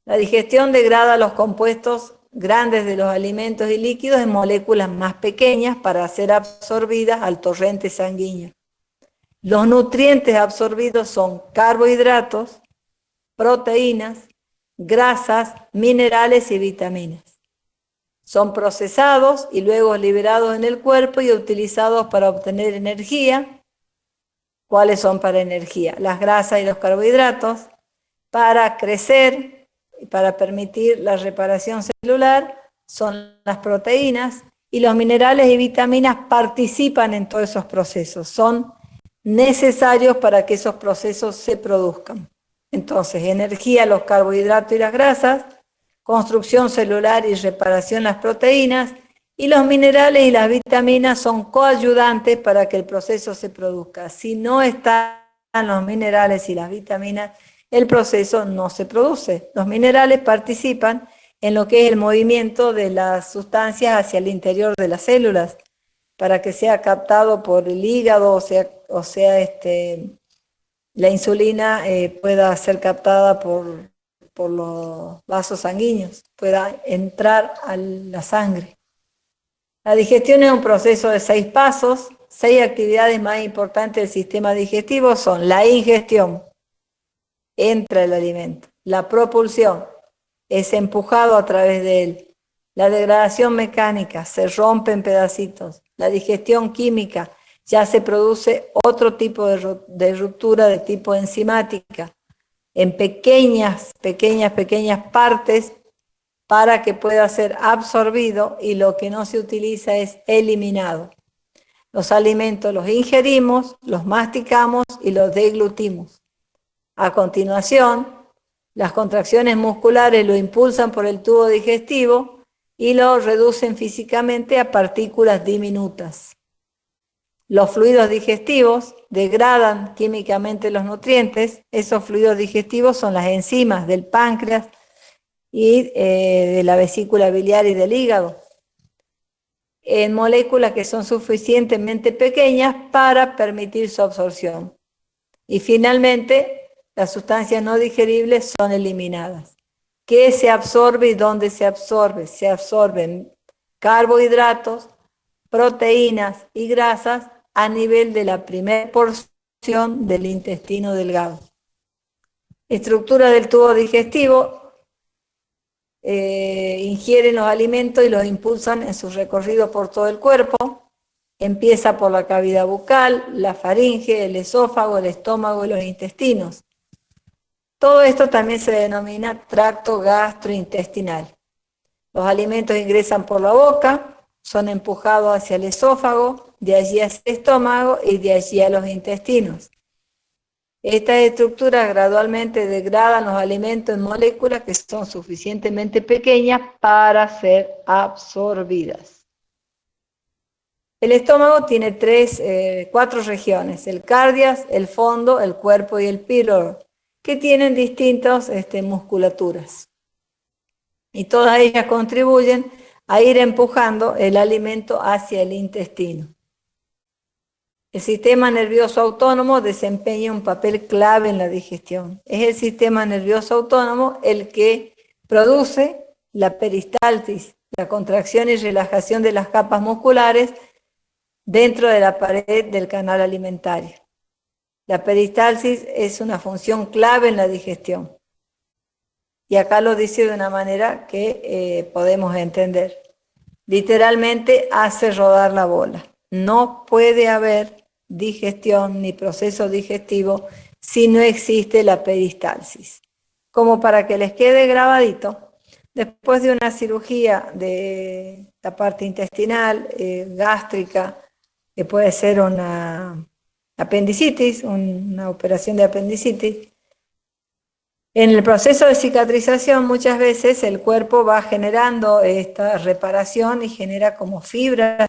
La digestión degrada los compuestos grandes de los alimentos y líquidos en moléculas más pequeñas para ser absorbidas al torrente sanguíneo. Los nutrientes absorbidos son carbohidratos, proteínas, grasas, minerales y vitaminas. Son procesados y luego liberados en el cuerpo y utilizados para obtener energía. ¿Cuáles son para energía? Las grasas y los carbohidratos, para crecer y para permitir la reparación celular, son las proteínas, y los minerales y vitaminas participan en todos esos procesos, son necesarios para que esos procesos se produzcan. Entonces, energía, los carbohidratos y las grasas, construcción celular y reparación las proteínas, y los minerales y las vitaminas son coayudantes para que el proceso se produzca. Si no están los minerales y las vitaminas, el proceso no se produce. Los minerales participan en lo que es el movimiento de las sustancias hacia el interior de las células, para que sea captado por el hígado, o sea la insulina pueda ser captada por los vasos sanguíneos, pueda entrar a la sangre. La digestión es un proceso de 6 pasos. 6 actividades más importantes del sistema digestivo son la ingestión, entra el alimento; la propulsión, es empujado a través de él; la degradación mecánica, se rompe en pedacitos; la digestión química, ya se produce otro tipo de ruptura de tipo enzimática, en pequeñas partes para que pueda ser absorbido, y lo que no se utiliza es eliminado. Los alimentos los ingerimos, los masticamos y los deglutimos. A continuación, las contracciones musculares lo impulsan por el tubo digestivo y lo reducen físicamente a partículas diminutas. Los fluidos digestivos degradan químicamente los nutrientes. Esos fluidos digestivos son las enzimas del páncreas y de la vesícula biliar y del hígado, en moléculas que son suficientemente pequeñas para permitir su absorción. Y finalmente, las sustancias no digeribles son eliminadas. ¿Qué se absorbe y dónde se absorbe? Se absorben carbohidratos, proteínas y grasas a nivel de la primera porción del intestino delgado. Estructura del tubo digestivo: ingieren los alimentos y los impulsan en su recorrido por todo el cuerpo. Empieza por la cavidad bucal, la faringe, el esófago, el estómago y los intestinos. Todo esto también se denomina tracto gastrointestinal. Los alimentos ingresan por la boca, son empujados hacia el esófago, de allí hacia el estómago y de allí a los intestinos. Estas estructuras gradualmente degradan los alimentos en moléculas que son suficientemente pequeñas para ser absorbidas. El estómago tiene 4 regiones: el cardias, el fondo, el cuerpo y el píloro, que tienen distintas musculaturas. Y todas ellas contribuyen a ir empujando el alimento hacia el intestino. El sistema nervioso autónomo desempeña un papel clave en la digestión. Es el sistema nervioso autónomo el que produce la peristalsis, la contracción y relajación de las capas musculares dentro de la pared del canal alimentario. La peristalsis es una función clave en la digestión. Y acá lo dice de una manera que podemos entender. Literalmente hace rodar la bola. No puede haber digestión ni proceso digestivo si no existe la peristalsis. Como para que les quede grabadito, después de una cirugía de la parte intestinal, gástrica, que puede ser una apendicitis, una operación de apendicitis, en el proceso de cicatrización muchas veces el cuerpo va generando esta reparación y genera como fibras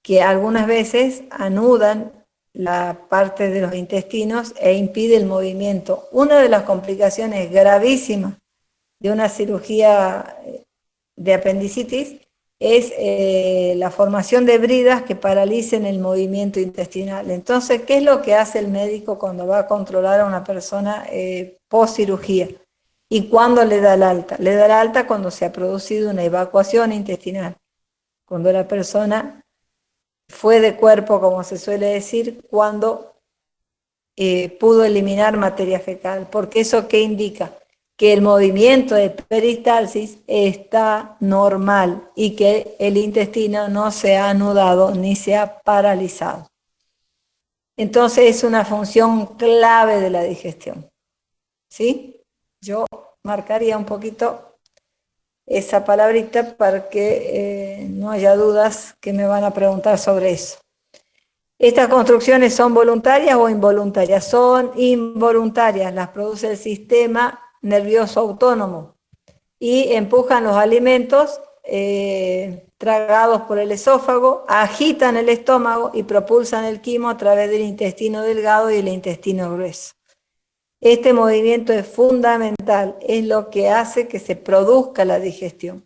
que algunas veces anudan la parte de los intestinos e impide el movimiento. Una de las complicaciones gravísimas de una cirugía de apendicitis es la formación de bridas que paralicen el movimiento intestinal. Entonces, ¿qué es lo que hace el médico cuando va a controlar a una persona post cirugía? ¿Y cuándo le da el alta? Le da el alta cuando se ha producido una evacuación intestinal, cuando la persona fue de cuerpo, como se suele decir, cuando pudo eliminar materia fecal. Porque ¿eso qué indica? Que el movimiento de peristalsis está normal y que el intestino no se ha anudado ni se ha paralizado. Entonces es una función clave de la digestión. ¿Sí? Yo marcaría un poquito esa palabrita para que no haya dudas que me van a preguntar sobre eso. ¿Estas construcciones son voluntarias o involuntarias? Son involuntarias, las produce el sistema nervioso autónomo y empujan los alimentos tragados por el esófago, agitan el estómago y propulsan el quimo a través del intestino delgado y el intestino grueso. Este movimiento es fundamental, es lo que hace que se produzca la digestión,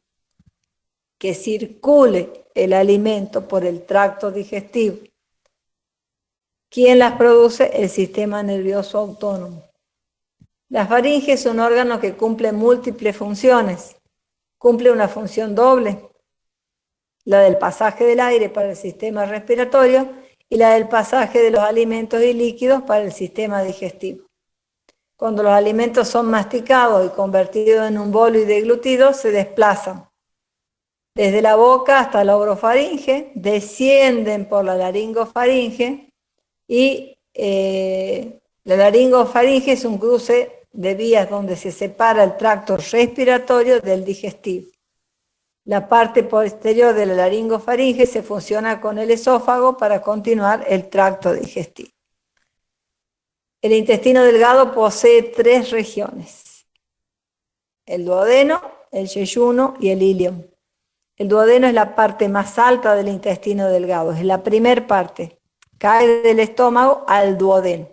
que circule el alimento por el tracto digestivo. ¿Quién las produce? El sistema nervioso autónomo. La faringe es un órgano que cumple múltiples funciones. Cumple una función doble, la del pasaje del aire para el sistema respiratorio y la del pasaje de los alimentos y líquidos para el sistema digestivo. Cuando los alimentos son masticados y convertidos en un bolo y deglutidos, se desplazan desde la boca hasta la orofaringe, descienden por la laringofaringe y la laringofaringe es un cruce de vías donde se separa el tracto respiratorio del digestivo. La parte posterior de la laringofaringe se fusiona con el esófago para continuar el tracto digestivo. El intestino delgado posee 3 regiones: el duodeno, el yeyuno y el ilion. El duodeno es la parte más alta del intestino delgado, es la primera parte. Cae del estómago al duodeno.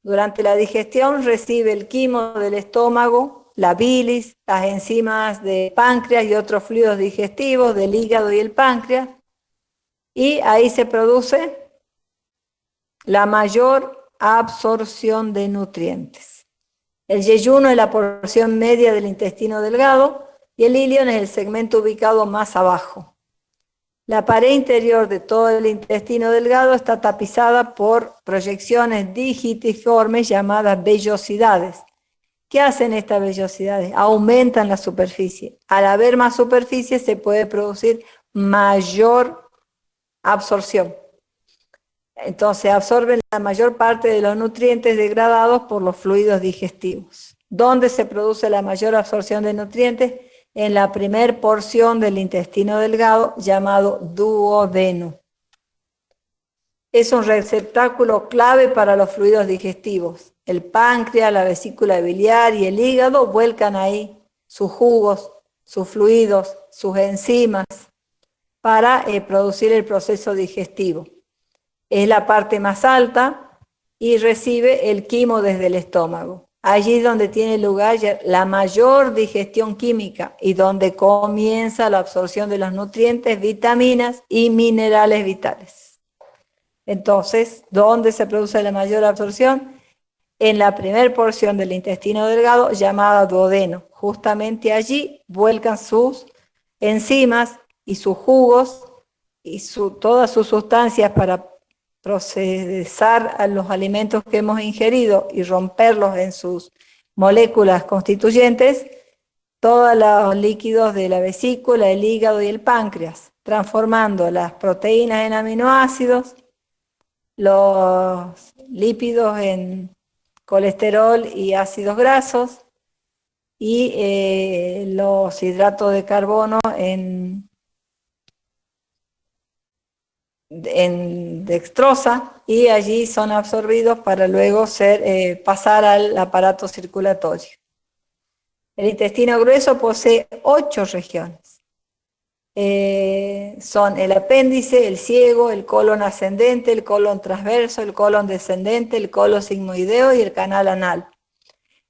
Durante la digestión recibe el quimo del estómago, la bilis, las enzimas de páncreas y otros fluidos digestivos del hígado y el páncreas, y ahí se produce la mayor absorción de nutrientes. El yeyuno es la porción media del intestino delgado y el ilion es el segmento ubicado más abajo. La pared interior de todo el intestino delgado está tapizada por proyecciones digitiformes llamadas vellosidades. ¿Qué hacen estas vellosidades? Aumentan la superficie. Al haber más superficie se puede producir mayor absorción. Entonces absorben la mayor parte de los nutrientes degradados por los fluidos digestivos. ¿Dónde se produce la mayor absorción de nutrientes? En la primera porción del intestino delgado llamado duodeno. Es un receptáculo clave para los fluidos digestivos. El páncreas, la vesícula biliar y el hígado vuelcan ahí sus jugos, sus fluidos, sus enzimas para producir el proceso digestivo. Es la parte más alta y recibe el quimo desde el estómago. Allí es donde tiene lugar la mayor digestión química y donde comienza la absorción de los nutrientes, vitaminas y minerales vitales. Entonces, ¿dónde se produce la mayor absorción? En la primera porción del intestino delgado llamada duodeno. Justamente allí vuelcan sus enzimas y sus jugos y todas sus sustancias para procesar a los alimentos que hemos ingerido y romperlos en sus moléculas constituyentes, todos los líquidos de la vesícula, el hígado y el páncreas, transformando las proteínas en aminoácidos, los lípidos en colesterol y ácidos grasos y los hidratos de carbono en dextrosa, y allí son absorbidos para luego pasar al aparato circulatorio. El intestino grueso posee 8 regiones. son el apéndice, el ciego, el colon ascendente, el colon transverso, el colon descendente, el colon sigmoideo y el canal anal.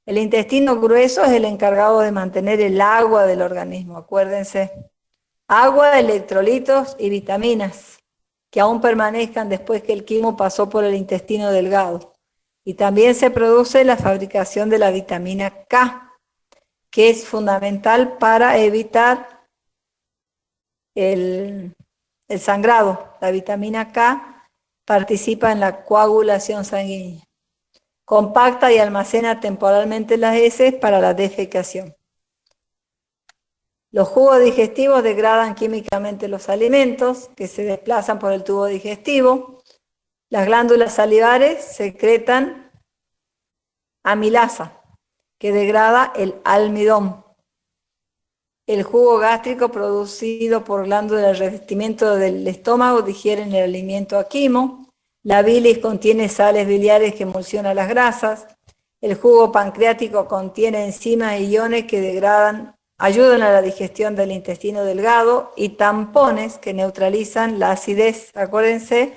El intestino grueso es el encargado de mantener el agua del organismo, acuérdense. Agua, electrolitos y vitaminas que aún permanezcan después que el quimo pasó por el intestino delgado. Y también se produce la fabricación de la vitamina K, que es fundamental para evitar el sangrado. La vitamina K participa en la coagulación sanguínea. Compacta y almacena temporalmente las heces para la defecación. Los jugos digestivos degradan químicamente los alimentos que se desplazan por el tubo digestivo. Las glándulas salivares secretan amilasa, que degrada el almidón. El jugo gástrico producido por glándulas del revestimiento del estómago digieren el alimento a quimo. La bilis contiene sales biliares que emulsionan las grasas. El jugo pancreático contiene enzimas y iones que ayudan a la digestión del intestino delgado, y tampones que neutralizan la acidez. Acuérdense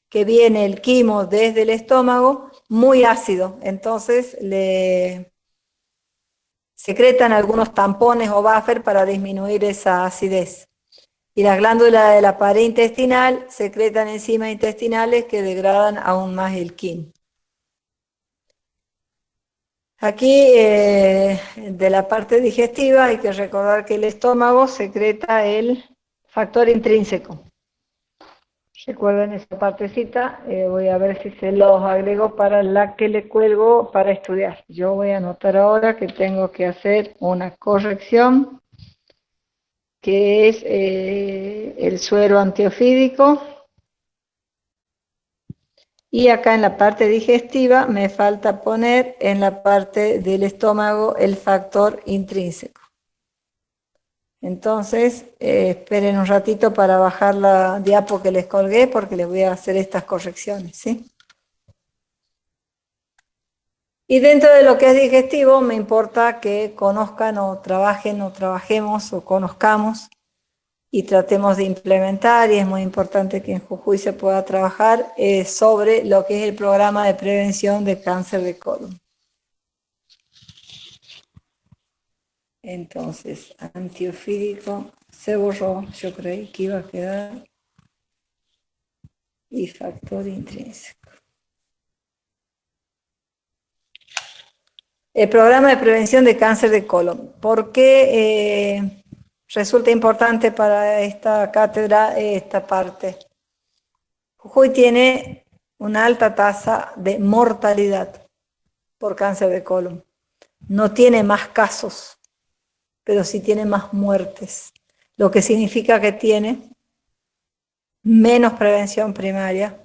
que viene el quimo desde el estómago muy ácido, entonces secretan algunos tampones o buffer para disminuir esa acidez. Y las glándulas de la pared intestinal secretan enzimas intestinales que degradan aún más el quimo. Aquí, de la parte digestiva, hay que recordar que el estómago secreta el factor intrínseco. Recuerden esa partecita, voy a ver si se los agrego para la que le cuelgo para estudiar. Yo voy a anotar ahora que tengo que hacer una corrección, que es el suero antiofídico. Y acá en la parte digestiva me falta poner en la parte del estómago el factor intrínseco. Entonces, esperen un ratito para bajar la diapo que les colgué, porque les voy a hacer estas correcciones, ¿sí? Y dentro de lo que es digestivo, me importa que conozcan o trabajen o trabajemos o conozcamos y tratemos de implementar, y es muy importante que en Jujuy se pueda trabajar sobre lo que es el programa de prevención de cáncer de colon. Entonces, antiofídico se borró, yo creí que iba a quedar, y factor intrínseco. El programa de prevención de cáncer de colon. ¿Por qué resulta importante para esta cátedra esta parte? Jujuy tiene una alta tasa de mortalidad por cáncer de colon. No tiene más casos, pero sí tiene más muertes, lo que significa que tiene menos prevención primaria,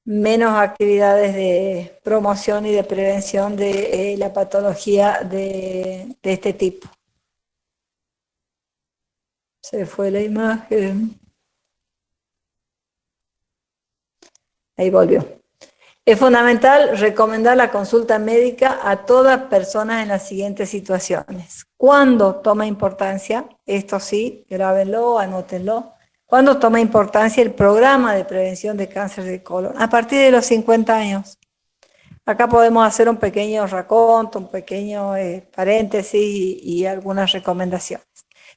menos actividades de promoción y de prevención de la patología de este tipo. Se fue la imagen. Ahí volvió. Es fundamental recomendar la consulta médica a todas personas en las siguientes situaciones. ¿Cuándo toma importancia? Esto sí, grábenlo, anótenlo. ¿Cuándo toma importancia el programa de prevención de cáncer de colon? A partir de los 50 años. Acá podemos hacer un pequeño raconto, un pequeño paréntesis y algunas recomendaciones.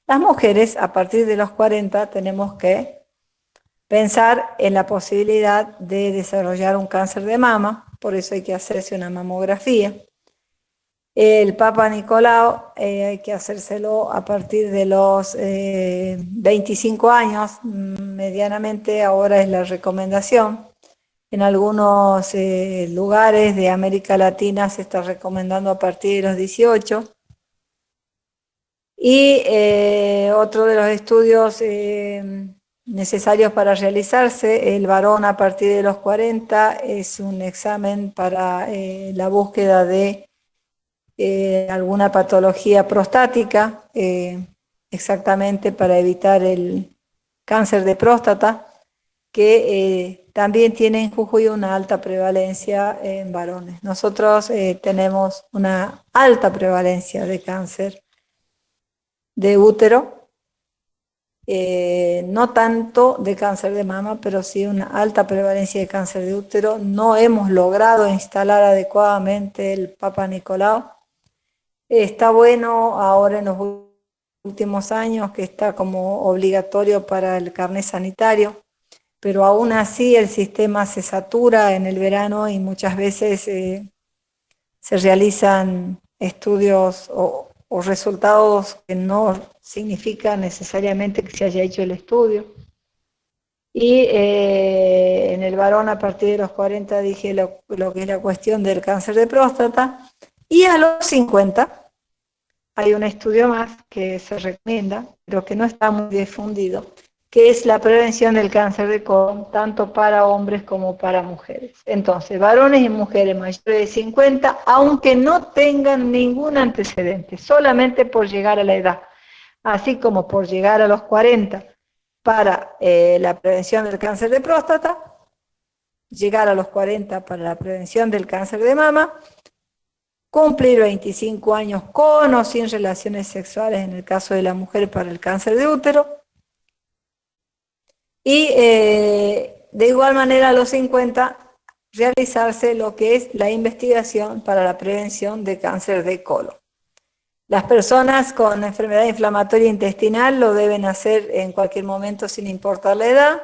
Las mujeres, a partir de los 40, tenemos que pensar en la posibilidad de desarrollar un cáncer de mama, por eso hay que hacerse una mamografía. El Papa Nicolau hay que hacérselo a partir de los 25 años, medianamente ahora es la recomendación. En algunos lugares de América Latina se está recomendando a partir de los 18. Y otro de los estudios necesarios para realizarse, el varón a partir de los 40, es un examen para la búsqueda de alguna patología prostática, exactamente para evitar el cáncer de próstata, que también tiene en Jujuy una alta prevalencia en varones. Nosotros tenemos una alta prevalencia de cáncer de útero, no tanto de cáncer de mama, pero sí una alta prevalencia de cáncer de útero. No hemos logrado instalar adecuadamente el Papa Nicolau. Está bueno ahora en los últimos años que está como obligatorio para el carnet sanitario, pero aún así el sistema se satura en el verano y muchas veces se realizan estudios o resultados que no significan necesariamente que se haya hecho el estudio. Y en el varón a partir de los 40 dije lo que es la cuestión del cáncer de próstata, y a los 50 hay un estudio más que se recomienda, pero que no está muy difundido, que es la prevención del cáncer de colon, tanto para hombres como para mujeres. Entonces, varones y mujeres mayores de 50, aunque no tengan ningún antecedente, solamente por llegar a la edad, así como por llegar a los 40 para la prevención del cáncer de próstata, llegar a los 40 para la prevención del cáncer de mama, cumplir 25 años con o sin relaciones sexuales en el caso de la mujer para el cáncer de útero, y de igual manera a los 50 realizarse lo que es la investigación para la prevención de cáncer de colon. Las personas con enfermedad inflamatoria intestinal lo deben hacer en cualquier momento sin importar la edad,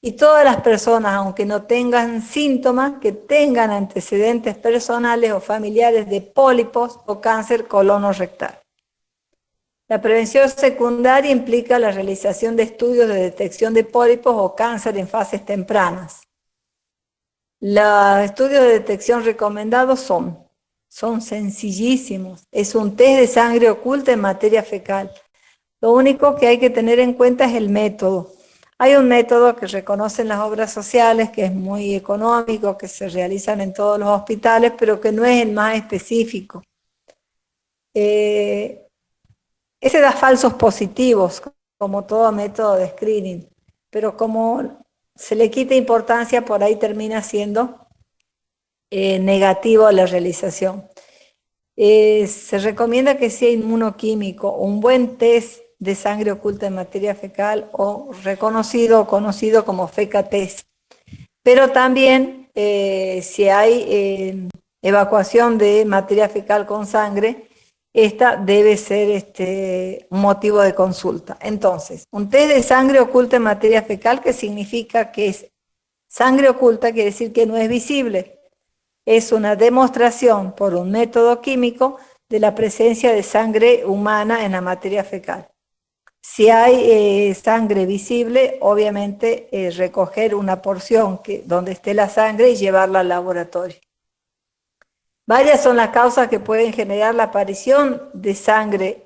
y todas las personas, aunque no tengan síntomas, que tengan antecedentes personales o familiares de pólipos o cáncer colonorrectal. La prevención secundaria implica la realización de estudios de detección de pólipos o cáncer en fases tempranas. Los estudios de detección recomendados son sencillísimos. Es un test de sangre oculta en materia fecal. Lo único que hay que tener en cuenta es el método. Hay un método que reconocen las obras sociales, que es muy económico, que se realizan en todos los hospitales, pero que no es el más específico. Ese da falsos positivos, como todo método de screening, pero como se le quita importancia, por ahí termina siendo negativo a la realización. Se recomienda que sea inmunoquímico, un buen test de sangre oculta en materia fecal, o reconocido o conocido como FECA-test. Pero también si hay evacuación de materia fecal con sangre, esta debe ser un motivo de consulta. Entonces, un test de sangre oculta en materia fecal, que significa que es sangre oculta, quiere decir que no es visible. Es una demostración por un método químico de la presencia de sangre humana en la materia fecal. Si hay sangre visible, obviamente recoger una porción donde esté la sangre y llevarla al laboratorio. Varias son las causas que pueden generar la aparición de sangre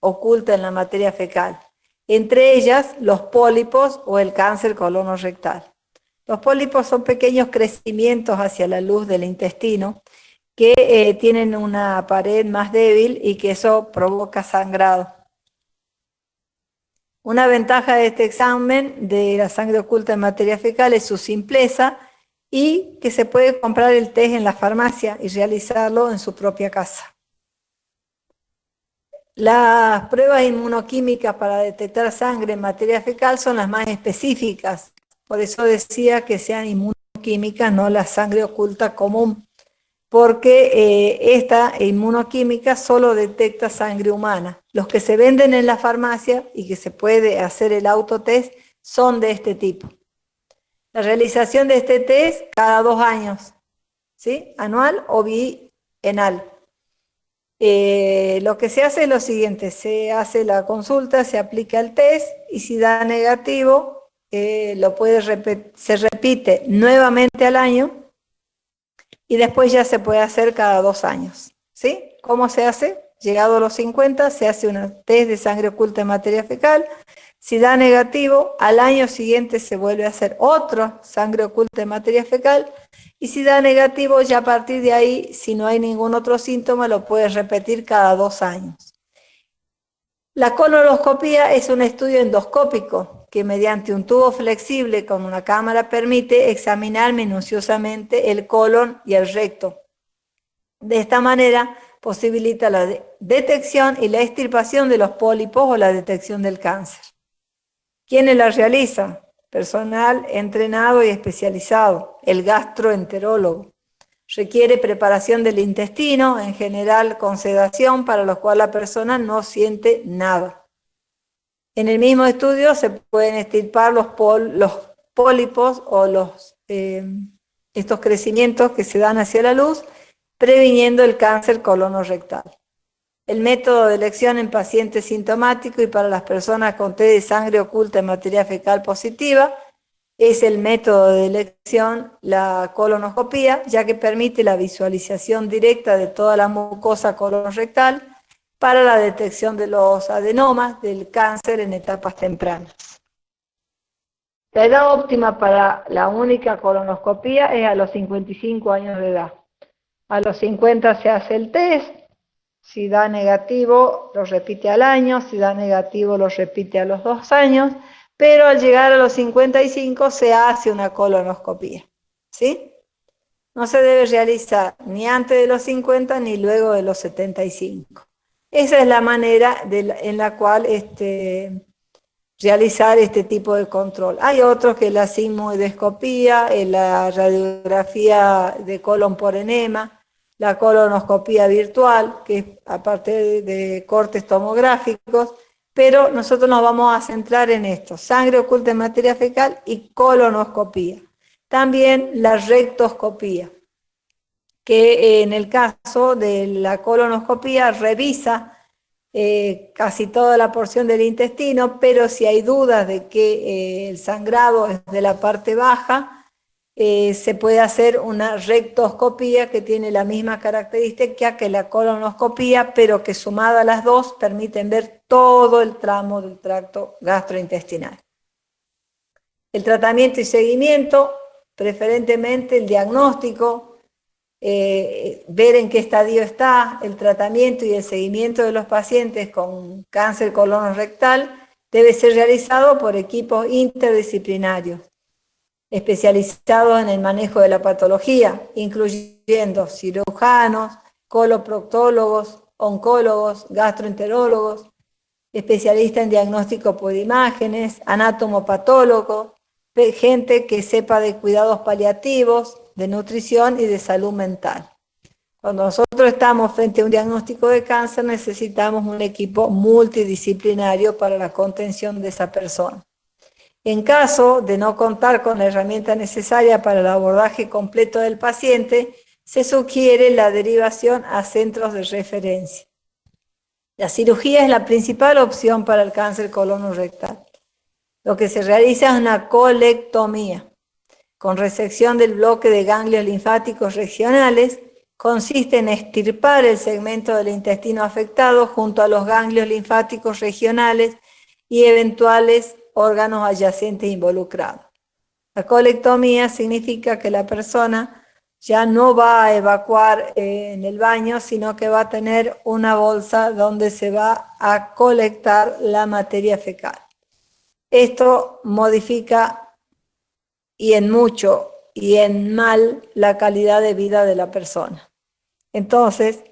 oculta en la materia fecal. Entre ellas, los pólipos o el cáncer colonorrectal. Los pólipos son pequeños crecimientos hacia la luz del intestino que tienen una pared más débil y que eso provoca sangrado. Una ventaja de este examen de la sangre oculta en materia fecal es su simpleza, y que se puede comprar el test en la farmacia y realizarlo en su propia casa. Las pruebas inmunoquímicas para detectar sangre en materia fecal son las más específicas. Por eso decía que sean inmunoquímicas, no la sangre oculta común, porque esta inmunoquímica solo detecta sangre humana. Los que se venden en la farmacia y que se puede hacer el autotest son de este tipo. La realización de este test cada 2 años, ¿sí? Anual o bienal. Lo que se hace es lo siguiente: se hace la consulta, se aplica el test, y si da negativo, se repite nuevamente al año, y después ya se puede hacer cada 2 años, ¿sí? ¿Cómo se hace? Llegado a los 50, se hace un test de sangre oculta en materia fecal. Si da negativo, al año siguiente se vuelve a hacer otro sangre oculta en materia fecal, y si da negativo, ya a partir de ahí, si no hay ningún otro síntoma, lo puedes repetir cada 2 años. La colonoscopía es un estudio endoscópico que mediante un tubo flexible con una cámara permite examinar minuciosamente el colon y el recto. De esta manera posibilita la detección y la extirpación de los pólipos o la detección del cáncer. ¿Quiénes la realizan? Personal entrenado y especializado, el gastroenterólogo. Requiere preparación del intestino, en general con sedación, para lo cual la persona no siente nada. En el mismo estudio se pueden extirpar los pólipos o estos crecimientos que se dan hacia la luz, previniendo el cáncer colonorrectal. El método de elección en pacientes sintomáticos y para las personas con test de sangre oculta en materia fecal positiva es el método de elección, la colonoscopía, ya que permite la visualización directa de toda la mucosa colonorrectal para la detección de los adenomas del cáncer en etapas tempranas. La edad óptima para la única colonoscopía es a los 55 años de edad. A los 50 se hace el test, si da negativo lo repite al año, si da negativo lo repite a los 2 años, pero al llegar a los 55 se hace una colonoscopía, ¿sí? No se debe realizar ni antes de los 50 ni luego de los 75. Esa es la manera en la cual realizar este tipo de control. Hay otros que la sigmoidoscopía, la radiografía de colon por enema, la colonoscopía virtual, que es aparte de cortes tomográficos, pero nosotros nos vamos a centrar en esto: sangre oculta en materia fecal y colonoscopía. También la rectoscopía, que en el caso de la colonoscopía revisa casi toda la porción del intestino, pero si hay dudas de que el sangrado es de la parte baja, se puede hacer una rectoscopía que tiene la misma característica que la colonoscopía, pero que sumada a las dos permiten ver todo el tramo del tracto gastrointestinal. El tratamiento y seguimiento, preferentemente el diagnóstico, ver en qué estadio está, el tratamiento y el seguimiento de los pacientes con cáncer colonorrectal debe ser realizado por equipos interdisciplinarios, especializados en el manejo de la patología, incluyendo cirujanos, coloproctólogos, oncólogos, gastroenterólogos, especialistas en diagnóstico por imágenes, anatomopatólogos, gente que sepa de cuidados paliativos, de nutrición y de salud mental. Cuando nosotros estamos frente a un diagnóstico de cáncer, necesitamos un equipo multidisciplinario para la contención de esa persona. En caso de no contar con la herramienta necesaria para el abordaje completo del paciente, se sugiere la derivación a centros de referencia. La cirugía es la principal opción para el cáncer colonorrectal. Lo que se realiza es una colectomía, con resección del bloque de ganglios linfáticos regionales. Consiste en extirpar el segmento del intestino afectado junto a los ganglios linfáticos regionales y eventuales órganos adyacentes involucrados. La colectomía significa que la persona ya no va a evacuar en el baño, sino que va a tener una bolsa donde se va a colectar la materia fecal. Esto modifica y en mucho y en mal la calidad de vida de la persona. Entonces,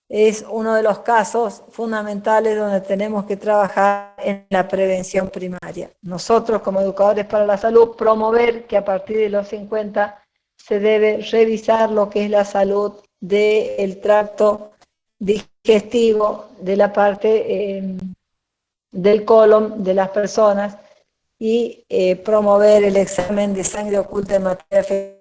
es uno de los casos fundamentales donde tenemos que trabajar en la prevención primaria. Nosotros, como educadores para la salud, promover que a partir de los 50 se debe revisar lo que es la salud del tracto digestivo, de la parte del colon de las personas, y promover el examen de sangre oculta en materia fecal.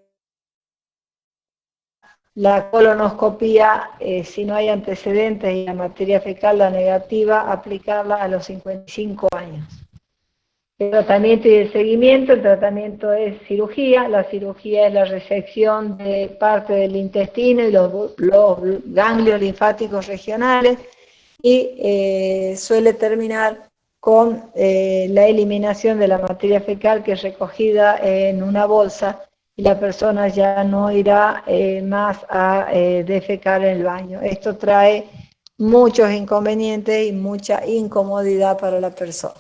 La colonoscopía, si no hay antecedentes y la materia fecal la negativa, aplicarla a los 55 años. El tratamiento y el seguimiento: el tratamiento es cirugía. La cirugía es la resección de parte del intestino y los ganglios linfáticos regionales, y suele terminar con la eliminación de la materia fecal, que es recogida en una bolsa, y la persona ya no irá más a defecar en el baño. Esto trae muchos inconvenientes y mucha incomodidad para la persona.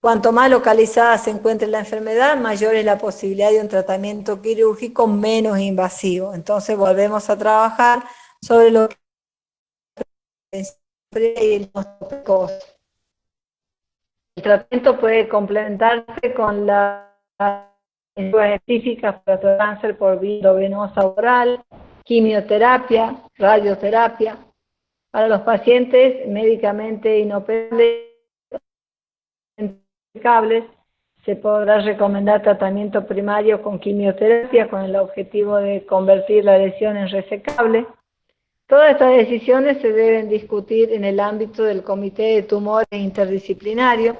Cuanto más localizada se encuentre la enfermedad, mayor es la posibilidad de un tratamiento quirúrgico menos invasivo. Entonces volvemos a trabajar sobre lo que es el diagnóstico precoz. tratamiento puede complementarse con las específicas para el cáncer por vía venosa oral, quimioterapia, radioterapia. Para los pacientes médicamente inoperables, se podrá recomendar tratamiento primario con quimioterapia con el objetivo de convertir la lesión en resecable. Todas estas decisiones se deben discutir en el ámbito del Comité de Tumores Interdisciplinario.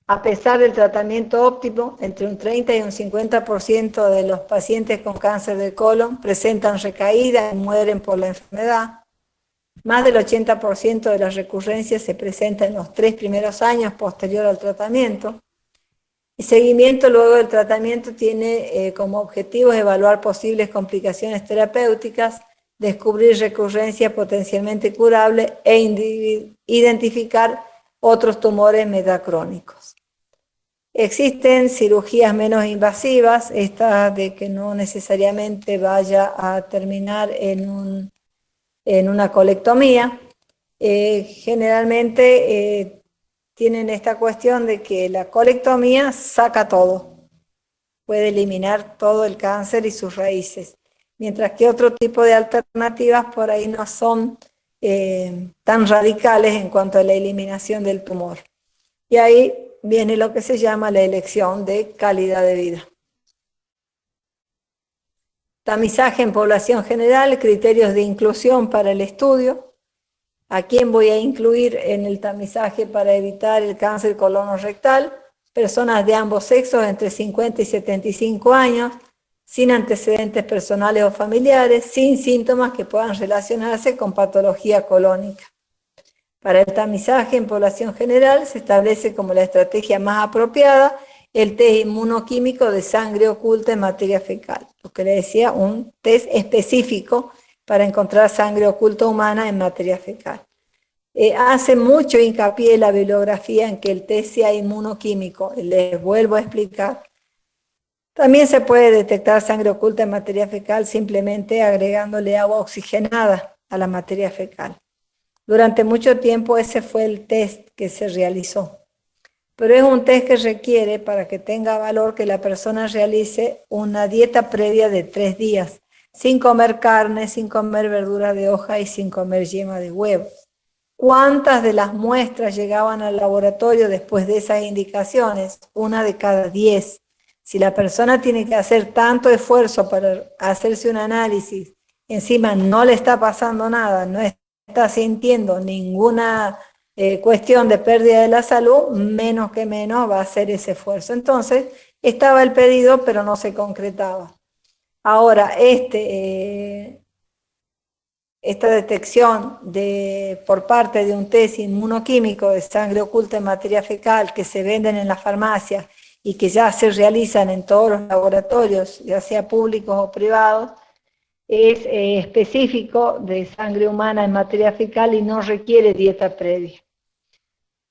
A pesar del tratamiento óptimo, entre un 30 y un 50% de los pacientes con cáncer de colon presentan recaída y mueren por la enfermedad. Más del 80% de las recurrencias se presenta en los 3 primeros años posterior al tratamiento. El seguimiento luego del tratamiento tiene como objetivo evaluar posibles complicaciones terapéuticas, descubrir recurrencias potencialmente curables e identificar otros tumores metacrónicos. Existen cirugías menos invasivas, esta de que no necesariamente vaya a terminar en una colectomía. Generalmente tienen esta cuestión de que la colectomía saca todo, puede eliminar todo el cáncer y sus raíces, mientras que otro tipo de alternativas por ahí no son tan radicales en cuanto a la eliminación del tumor. Y ahí viene lo que se llama la elección de calidad de vida. Tamizaje en población general, criterios de inclusión para el estudio. ¿A quién voy a incluir en el tamizaje para evitar el cáncer colonorrectal? Personas de ambos sexos entre 50 y 75 años, sin antecedentes personales o familiares, sin síntomas que puedan relacionarse con patología colónica. Para el tamizaje en población general se establece como la estrategia más apropiada el test inmunoquímico de sangre oculta en materia fecal, lo que le decía, un test específico para encontrar sangre oculta humana en materia fecal. Hace mucho hincapié la bibliografía en que el test sea inmunoquímico, les vuelvo a explicar. También se puede detectar sangre oculta en materia fecal simplemente agregándole agua oxigenada a la materia fecal. Durante mucho tiempo ese fue el test que se realizó. Pero es un test que requiere, para que tenga valor, que la persona realice una dieta previa de 3 días, sin comer carne, sin comer verduras de hoja y sin comer yema de huevo. ¿Cuántas de las muestras llegaban al laboratorio después de esas indicaciones? 1 de cada 10. Si la persona tiene que hacer tanto esfuerzo para hacerse un análisis, encima no le está pasando nada, no está sintiendo ninguna cuestión de pérdida de la salud, menos que menos va a hacer ese esfuerzo. Entonces, estaba el pedido, pero no se concretaba. Ahora, esta detección por parte de un test inmunoquímico de sangre oculta en materia fecal que se venden en las farmacias y que ya se realizan en todos los laboratorios, ya sea públicos o privados, es específico de sangre humana en materia fecal y no requiere dieta previa.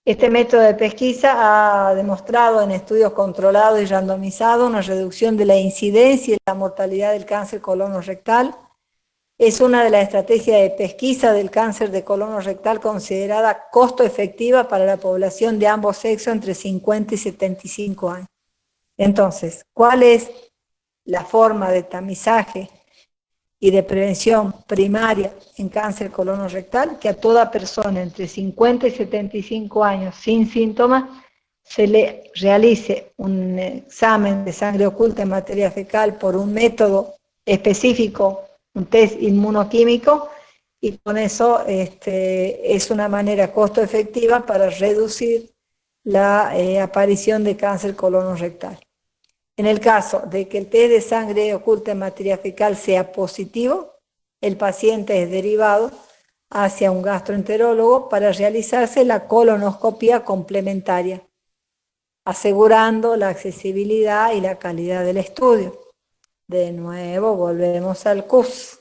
Este método de pesquisa ha demostrado en estudios controlados y randomizados una reducción de la incidencia y la mortalidad del cáncer colonorrectal. Es una de las estrategias de pesquisa del cáncer de colonorrectal considerada costo efectiva para la población de ambos sexos entre 50 y 75 años. Entonces, ¿cuál es la forma de tamizaje y de prevención primaria en cáncer colonorrectal? Que a toda persona entre 50 y 75 años sin síntomas se le realice un examen de sangre oculta en materia fecal por un método específico, un test inmunoquímico, y con eso es una manera costo efectiva para reducir la aparición de cáncer colonorrectal. En el caso de que el test de sangre oculta en materia fecal sea positivo, el paciente es derivado hacia un gastroenterólogo para realizarse la colonoscopia complementaria, asegurando la accesibilidad y la calidad del estudio. De nuevo, volvemos al CUS.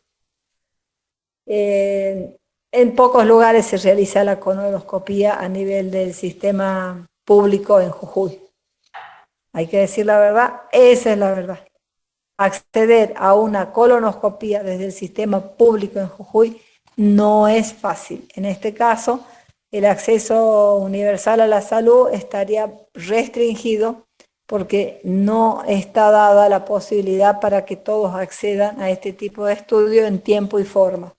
En pocos lugares se realiza la colonoscopia a nivel del sistema público en Jujuy. Hay que decir la verdad, esa es la verdad. Acceder a una colonoscopia desde el sistema público en Jujuy no es fácil. En este caso, el acceso universal a la salud estaría restringido porque no está dada la posibilidad para que todos accedan a este tipo de estudio en tiempo y forma.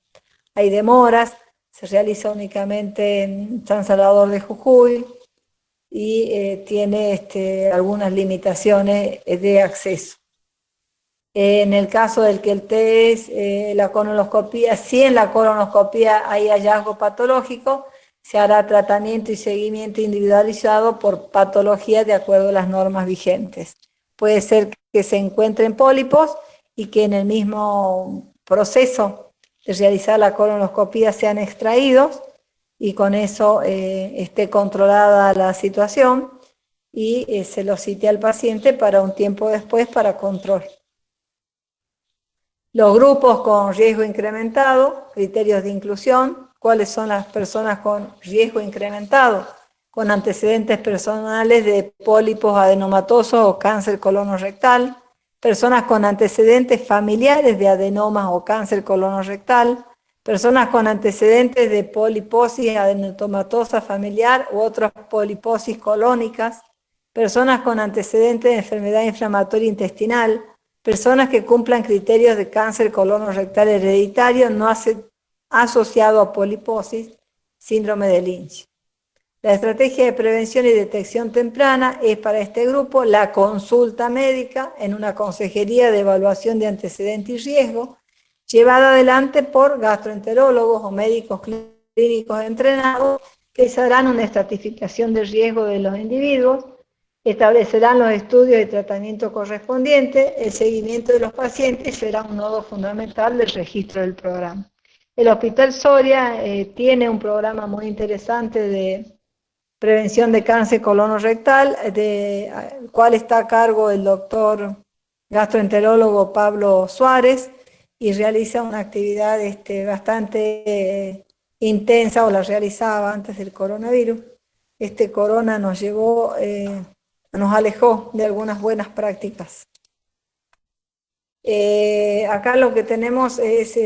Hay demoras, se realiza únicamente en San Salvador de Jujuy y tiene algunas limitaciones de acceso. En el caso del que el test, la colonoscopía, si en la colonoscopía hay hallazgo patológico, se hará tratamiento y seguimiento individualizado por patología de acuerdo a las normas vigentes. Puede ser que se encuentren pólipos y que en el mismo proceso de realizar la colonoscopía sean extraídos y con eso esté controlada la situación y se lo cite al paciente para un tiempo después para control. Los grupos con riesgo incrementado, criterios de inclusión, ¿cuáles son las personas con riesgo incrementado? Con antecedentes personales de pólipos adenomatosos o cáncer colonorrectal, personas con antecedentes familiares de adenomas o cáncer colonorrectal, personas con antecedentes de poliposis adenomatosa familiar u otras poliposis colónicas, personas con antecedentes de enfermedad inflamatoria intestinal, personas que cumplan criterios de cáncer colonorrectal hereditario no asociado a poliposis, síndrome de Lynch. La estrategia de prevención y detección temprana es para este grupo la consulta médica en una consejería de evaluación de antecedentes y riesgo, llevada adelante por gastroenterólogos o médicos clínicos entrenados que se harán una estratificación de riesgo de los individuos, establecerán los estudios de tratamiento correspondientes, el seguimiento de los pacientes será un nodo fundamental del registro del programa. El Hospital Soria tiene un programa muy interesante de prevención de cáncer colonorrectal, del cual está a cargo el doctor gastroenterólogo Pablo Suárez, y realiza una actividad bastante intensa, o la realizaba antes del coronavirus. Este corona nos llevó, nos alejó de algunas buenas prácticas. Acá lo que tenemos es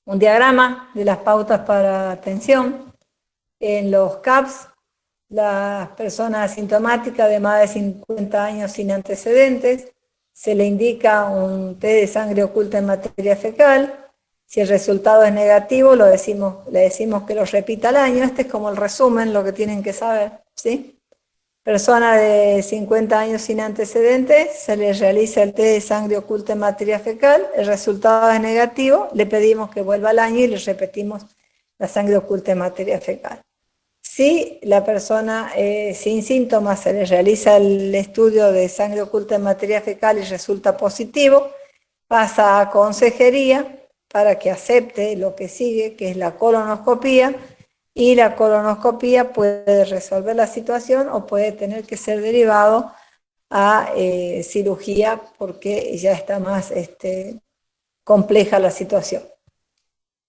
un diagrama de las pautas para atención. En los CAPS, las personas asintomáticas de más de 50 años sin antecedentes, se le indica un test de sangre oculta en materia fecal. Si el resultado es negativo, le decimos que lo repita al año. Este es como el resumen, lo que tienen que saber, ¿sí? Persona de 50 años sin antecedentes, se le realiza el test de sangre oculta en materia fecal, el resultado es negativo, le pedimos que vuelva al año y le repetimos la sangre oculta en materia fecal. Si la persona sin síntomas se le realiza el estudio de sangre oculta en materia fecal y resulta positivo, pasa a consejería para que acepte lo que sigue, que es la colonoscopía, y la colonoscopía puede resolver la situación o puede tener que ser derivado a cirugía porque ya está más compleja la situación.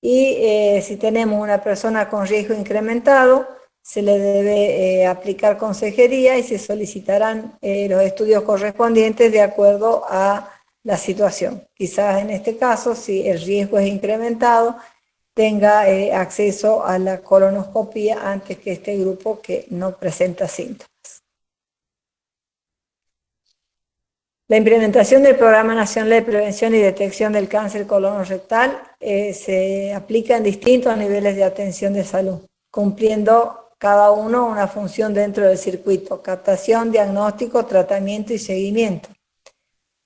Y si tenemos una persona con riesgo incrementado, se le debe aplicar consejería y se solicitarán los estudios correspondientes de acuerdo a la situación. Quizás en este caso, si el riesgo es incrementado, tenga acceso a la colonoscopía antes que este grupo que no presenta síntomas. La implementación del Programa Nacional de Prevención y Detección del Cáncer Colonorrectal se aplica en distintos niveles de atención de salud, cumpliendo cada uno una función dentro del circuito: captación, diagnóstico, tratamiento y seguimiento.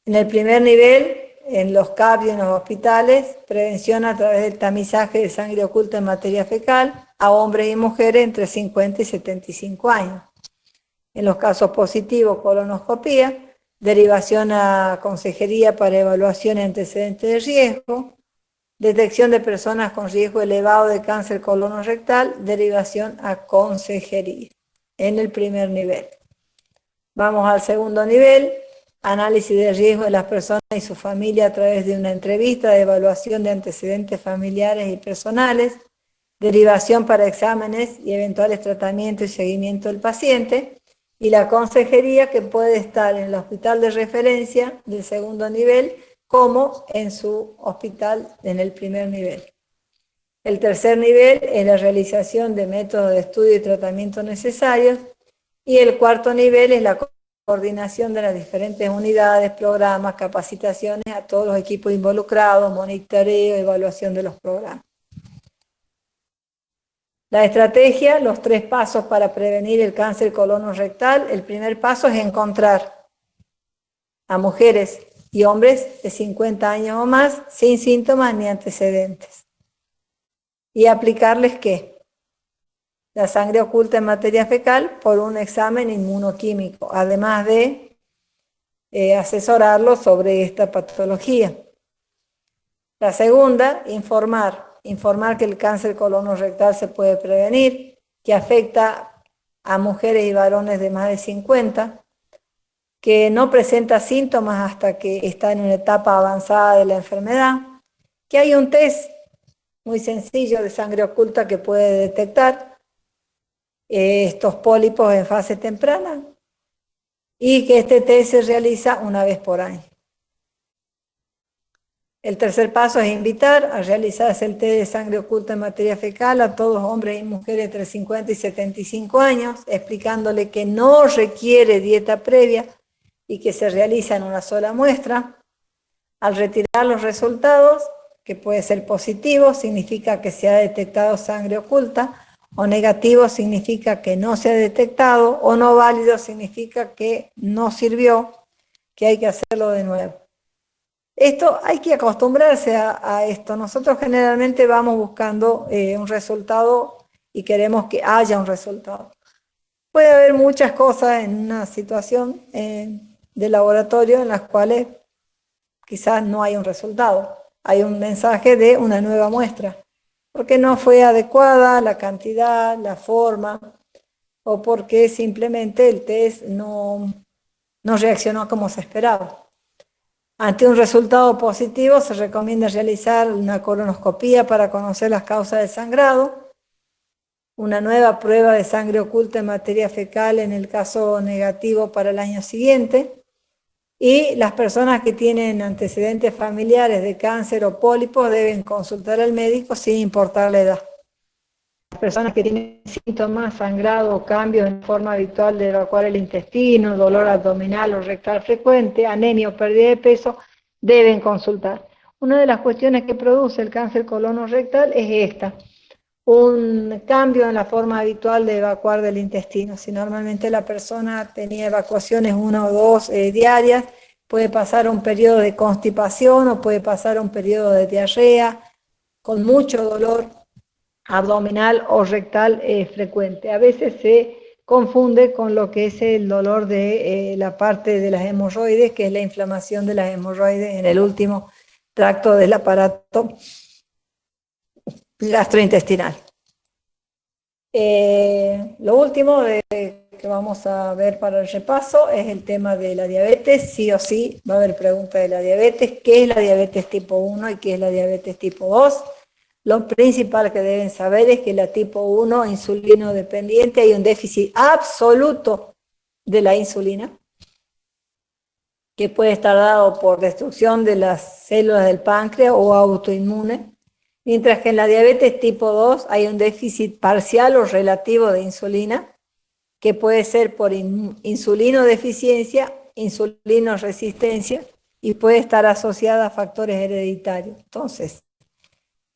En el primer nivel, en los CAP y en los hospitales, prevención a través del tamizaje de sangre oculta en materia fecal a hombres y mujeres entre 50 y 75 años. En los casos positivos, colonoscopía, derivación a consejería para evaluación y antecedentes de riesgo, detección de personas con riesgo elevado de cáncer colonorrectal, derivación a consejería, en el primer nivel. Vamos al segundo nivel, análisis de riesgo de las personas y su familia a través de una entrevista de evaluación de antecedentes familiares y personales, derivación para exámenes y eventuales tratamientos y seguimiento del paciente, y la consejería, que puede estar en el hospital de referencia del segundo nivel como en su hospital en el primer nivel. El tercer nivel es la realización de métodos de estudio y tratamiento necesarios. Y el cuarto nivel es la coordinación de las diferentes unidades, programas, capacitaciones a todos los equipos involucrados, monitoreo, evaluación de los programas. La estrategia, los 3 pasos para prevenir el cáncer colorectal. El primer paso es encontrar a mujeres y hombres de 50 años o más sin síntomas ni antecedentes. Y aplicarles ¿qué? La sangre oculta en materia fecal por un examen inmunoquímico, además de asesorarlos sobre esta patología. La segunda, informar que el cáncer colorectal se puede prevenir, que afecta a mujeres y varones de más de 50, que no presenta síntomas hasta que está en una etapa avanzada de la enfermedad, que hay un test muy sencillo de sangre oculta que puede detectar estos pólipos en fase temprana y que este test se realiza una vez por año. El tercer paso es invitar a realizarse el test de sangre oculta en materia fecal a todos hombres y mujeres entre 50 y 75 años, explicándole que no requiere dieta previa y que se realiza en una sola muestra. Al retirar los resultados, que puede ser positivo, significa que se ha detectado sangre oculta, o negativo significa que no se ha detectado, o no válido significa que no sirvió, que hay que hacerlo de nuevo. Esto hay que acostumbrarse a esto. Nosotros generalmente vamos buscando un resultado y queremos que haya un resultado. Puede haber muchas cosas en una situación de laboratorio en las cuales quizás no hay un resultado. Hay un mensaje de una nueva muestra, porque no fue adecuada la cantidad, la forma, o porque simplemente el test no reaccionó como se esperaba. Ante un resultado positivo se recomienda realizar una colonoscopía para conocer las causas del sangrado, una nueva prueba de sangre oculta en materia fecal en el caso negativo para el año siguiente, y las personas que tienen antecedentes familiares de cáncer o pólipos deben consultar al médico sin importar la edad. Las personas que tienen síntomas, sangrado o cambios en forma habitual de evacuar el intestino, dolor abdominal o rectal frecuente, anemia o pérdida de peso, deben consultar. Una de las cuestiones que produce el cáncer colorectal es esta: un cambio en la forma habitual de evacuar del intestino. Si normalmente la persona tenía evacuaciones 1 o 2 diarias, puede pasar un periodo de constipación o puede pasar un periodo de diarrea con mucho dolor abdominal o rectal frecuente. A veces se confunde con lo que es el dolor de la parte de las hemorroides, que es la inflamación de las hemorroides en el último tracto del aparato gastrointestinal. Lo último que vamos a ver para el repaso es el tema de la diabetes. Sí o sí va a haber preguntas de la diabetes. ¿Qué es la diabetes tipo 1 y qué es la diabetes tipo 2? Lo principal que deben saber es que la tipo 1, insulino dependiente, hay un déficit absoluto de la insulina, que puede estar dado por destrucción de las células del páncreas o autoinmune, mientras que en la diabetes tipo 2 hay un déficit parcial o relativo de insulina, que puede ser por insulinodeficiencia, insulinoresistencia, y puede estar asociada a factores hereditarios. Entonces,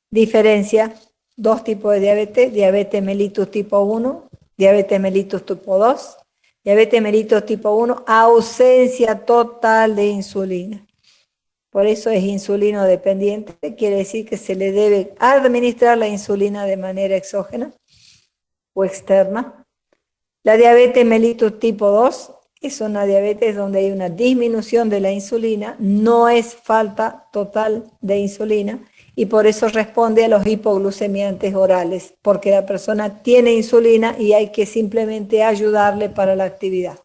diferencia: 2 tipos de diabetes: diabetes mellitus tipo 1, diabetes mellitus tipo 2. Diabetes mellitus tipo 1, ausencia total de insulina. Por eso es insulino dependiente, quiere decir que se le debe administrar la insulina de manera exógena o externa. La diabetes mellitus tipo 2 es una diabetes donde hay una disminución de la insulina, no es falta total de insulina, y por eso responde a los hipoglucemiantes orales, porque la persona tiene insulina y hay que simplemente ayudarle para la actividad.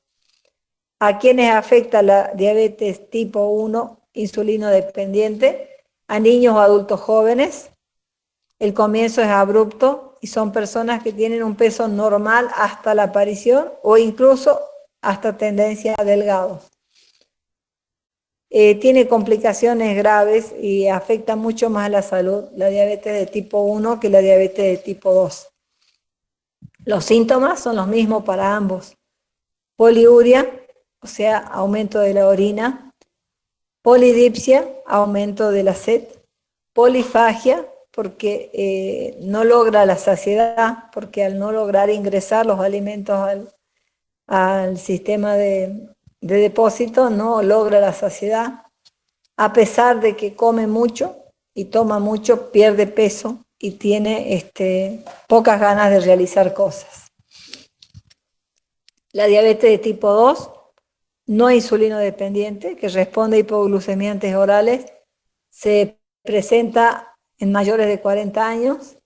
¿A quiénes afecta la diabetes tipo 1 insulino dependiente? A niños o adultos jóvenes. El comienzo es abrupto y son personas que tienen un peso normal hasta la aparición o incluso hasta tendencia a delgados. tiene complicaciones graves y afecta mucho más la salud, la diabetes de tipo 1 que la diabetes de tipo 2. Los síntomas son los mismos para ambos. Poliuria, o sea, aumento de la orina. Polidipsia, aumento de la sed. Polifagia, porque no logra la saciedad, porque al no lograr ingresar los alimentos al sistema de depósito, no logra la saciedad. A pesar de que come mucho y toma mucho, pierde peso y tiene pocas ganas de realizar cosas. La diabetes de tipo 2, no insulino dependiente, que responde a hipoglucemiantes orales, se presenta en mayores de 40 años,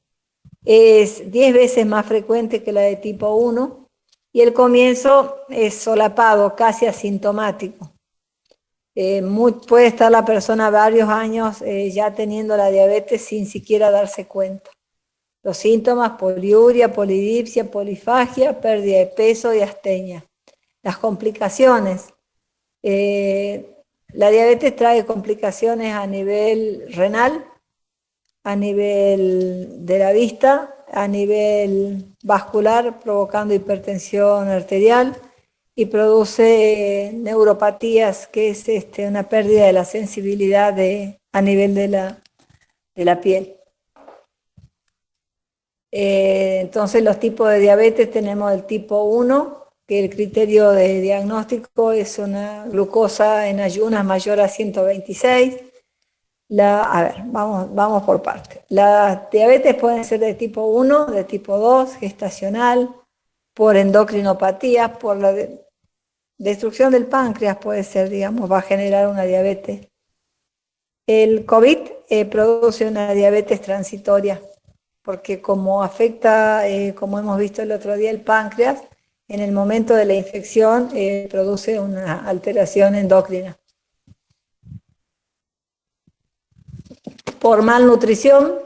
es 10 veces más frecuente que la de tipo 1 y el comienzo es solapado, casi asintomático. Puede estar la persona varios años ya teniendo la diabetes sin siquiera darse cuenta. Los síntomas: poliuria, polidipsia, polifagia, pérdida de peso y astenia. Las complicaciones: la diabetes trae complicaciones a nivel renal, a nivel de la vista, a nivel vascular, provocando hipertensión arterial, y produce neuropatías, que es una pérdida de la sensibilidad a nivel de la piel. Entonces los tipos de diabetes: tenemos el tipo 1, que el criterio de diagnóstico es una glucosa en ayunas mayor a 126. A ver, vamos por partes. Las diabetes pueden ser de tipo 1, de tipo 2, gestacional, por endocrinopatías, por la destrucción del páncreas puede ser, digamos, va a generar una diabetes. El COVID produce una diabetes transitoria, porque como afecta, como hemos visto el otro día, el páncreas, en el momento de la infección produce una alteración endocrina. Por malnutrición,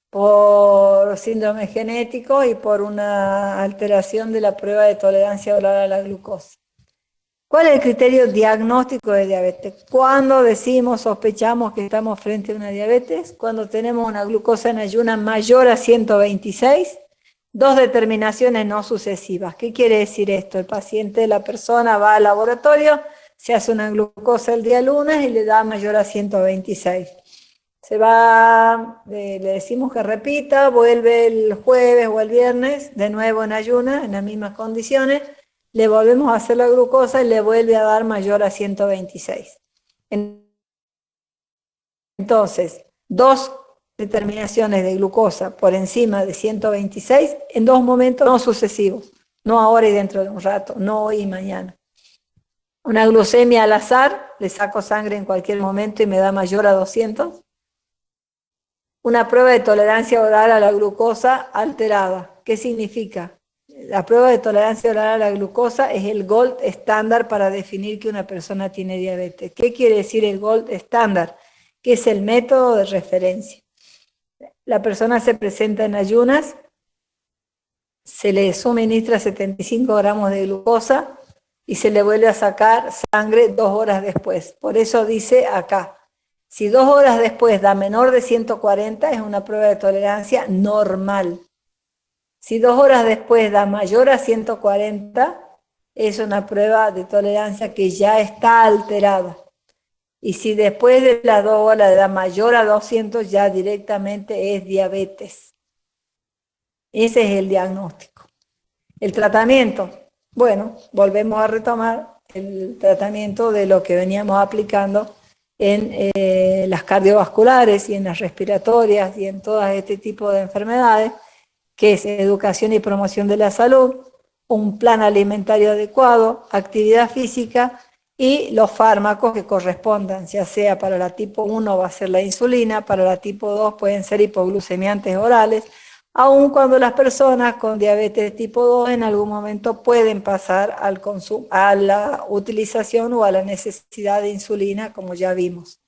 por síndrome genético y por una alteración de la prueba de tolerancia oral a la glucosa. ¿Cuál es el criterio diagnóstico de diabetes? Cuando decimos, sospechamos que estamos frente a una diabetes, cuando tenemos una glucosa en ayunas mayor a 126, dos determinaciones no sucesivas. ¿Qué quiere decir esto? El paciente, la persona, va al laboratorio, se hace una glucosa el día lunes y le da mayor a 126. Se va, le decimos que repita, vuelve el jueves o el viernes, de nuevo en ayunas, en las mismas condiciones, le volvemos a hacer la glucosa y le vuelve a dar mayor a 126. Entonces, dos determinaciones de glucosa por encima de 126 en dos momentos no sucesivos, no ahora y dentro de un rato, no hoy y mañana. Una glucemia al azar, le saco sangre en cualquier momento y me da mayor a 200. Una prueba de tolerancia oral a la glucosa alterada. ¿Qué significa? La prueba de tolerancia oral a la glucosa es el gold estándar para definir que una persona tiene diabetes. ¿Qué quiere decir el gold estándar? Que es el método de referencia. La persona se presenta en ayunas, se le suministra 75 gramos de glucosa y se le vuelve a sacar sangre 2 horas después. Por eso dice acá, si 2 horas después da menor de 140, es una prueba de tolerancia normal. Si 2 horas después da mayor a 140, es una prueba de tolerancia que ya está alterada. Y si después de las 2 horas da mayor a 200, ya directamente es diabetes. Ese es el diagnóstico. El tratamiento, bueno, volvemos a retomar el tratamiento de lo que veníamos aplicando en las cardiovasculares y en las respiratorias y en todo este tipo de enfermedades, que es educación y promoción de la salud, un plan alimentario adecuado, actividad física y los fármacos que correspondan, ya sea para la tipo 1 va a ser la insulina, para la tipo 2 pueden ser hipoglucemiantes orales, aun cuando las personas con diabetes tipo 2 en algún momento pueden pasar al consumo, a la utilización o a la necesidad de insulina, como ya vimos.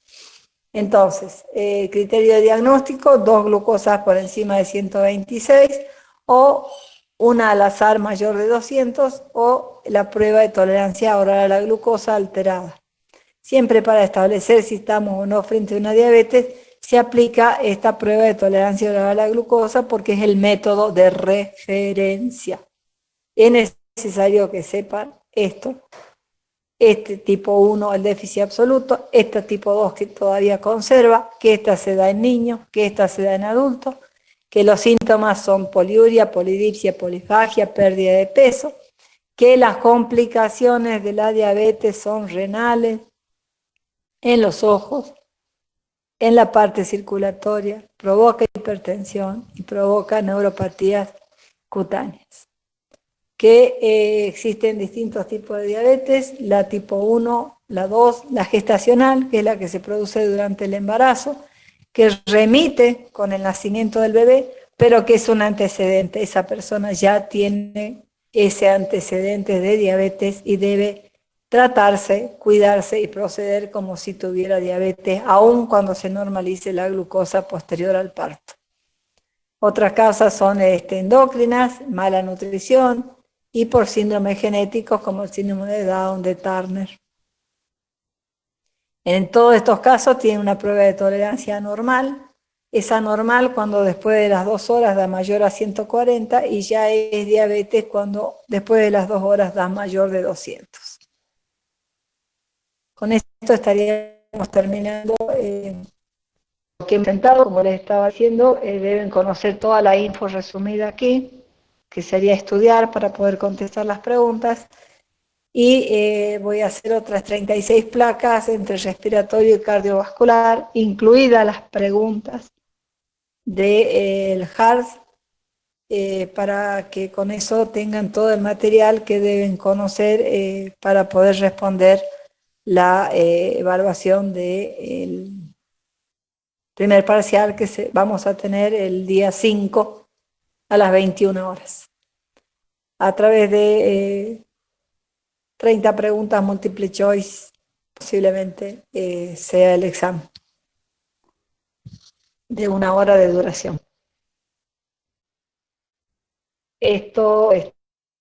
Entonces, criterio de diagnóstico: 2 glucosas por encima de 126 o una al azar mayor de 200 o la prueba de tolerancia oral a la glucosa alterada. siempre para establecer si estamos o no frente a una diabetes, se aplica esta prueba de tolerancia oral a la glucosa porque es el método de referencia. Es necesario que sepan esto. Este tipo 1, el déficit absoluto, este tipo 2 que todavía conserva, que esta se da en niños, que esta se da en adultos, que los síntomas son poliuria, polidipsia, polifagia, pérdida de peso, que las complicaciones de la diabetes son renales, en los ojos, en la parte circulatoria, provoca hipertensión y provoca neuropatías cutáneas. Que existen distintos tipos de diabetes, la tipo 1, la 2, la gestacional, que es la que se produce durante el embarazo, que remite con el nacimiento del bebé, pero que es un antecedente. Esa persona ya tiene ese antecedente de diabetes y debe tratarse, cuidarse y proceder como si tuviera diabetes, aun cuando se normalice la glucosa posterior al parto. Otras causas son endocrinas, mala nutrición y por síndromes genéticos como el síndrome de Down, de Turner. En todos estos casos tiene una prueba de tolerancia anormal. Es anormal cuando después de las 2 horas da mayor a 140 y ya es diabetes cuando después de las 2 horas da mayor de 200. Con esto estaríamos terminando lo que he intentado, como les estaba diciendo, deben conocer toda la info resumida aquí, que sería estudiar para poder contestar las preguntas. Y voy a hacer otras 36 placas entre respiratorio y cardiovascular, incluidas las preguntas del HARS, para que con eso tengan todo el material que deben conocer para poder responder la evaluación del primer parcial que vamos a tener el día 5 a las 21 horas. A través de 30 preguntas multiple choice, posiblemente sea el examen de 1 hora de duración. Esto es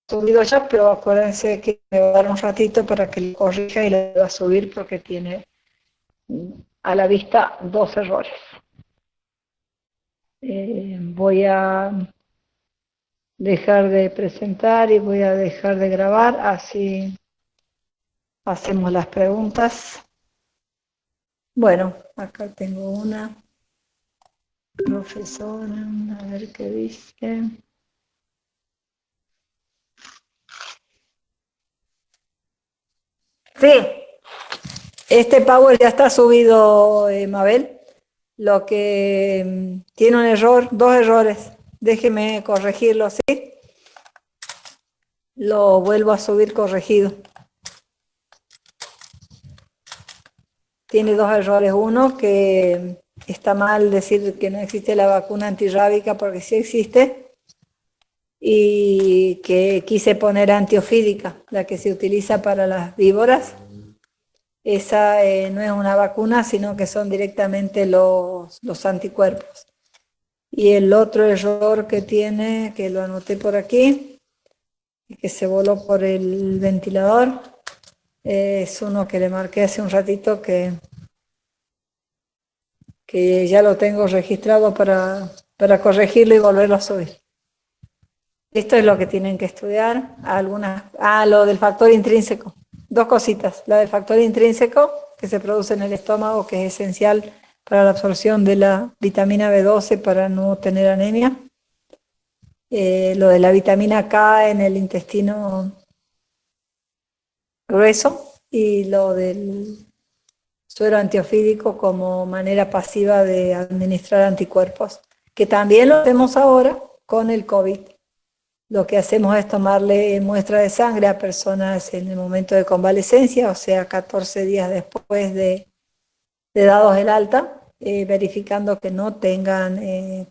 subido ya, pero acuérdense que me va a dar un ratito para que lo corrija y lo va a subir porque tiene a la vista 2 errores. Voy a dejar de presentar y voy a dejar de grabar, así hacemos las preguntas. Bueno, acá tengo una profesora, a ver qué dice. Sí, este Power ya está subido, Mabel. Lo que tiene un error, 2 errores. Déjeme corregirlo, ¿sí? Lo vuelvo a subir corregido. Tiene 2 errores. Uno, que está mal decir que no existe la vacuna antirrábica porque sí existe. Y que quise poner antiofídica, la que se utiliza para las víboras. Esa no es una vacuna, sino que son directamente los anticuerpos. Y el otro error que tiene, que lo anoté por aquí, y que se voló por el ventilador, es uno que le marqué hace un ratito que ya lo tengo registrado para corregirlo y volverlo a subir. Esto es lo que tienen que estudiar. Lo del factor intrínseco. 2 cositas. La del factor intrínseco, que se produce en el estómago, que es esencial para la absorción de la vitamina B12 para no tener anemia. Lo de la vitamina K en el intestino grueso y lo del suero antiofídico como manera pasiva de administrar anticuerpos, que también lo hacemos ahora con el COVID. Lo que hacemos es tomarle muestra de sangre a personas en el momento de convalecencia, o sea, 14 días después de dados el alta, verificando que no tengan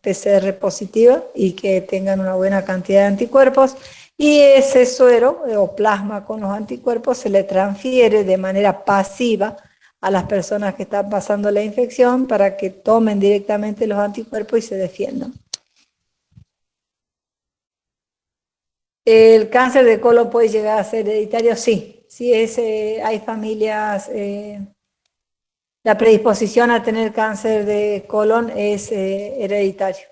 PCR positiva y que tengan una buena cantidad de anticuerpos. Y ese suero o plasma con los anticuerpos se le transfiere de manera pasiva a las personas que están pasando la infección para que tomen directamente los anticuerpos y se defiendan. ¿El cáncer de colon puede llegar a ser hereditario? Sí, sí hay familias La predisposición a tener cáncer de colon es hereditario.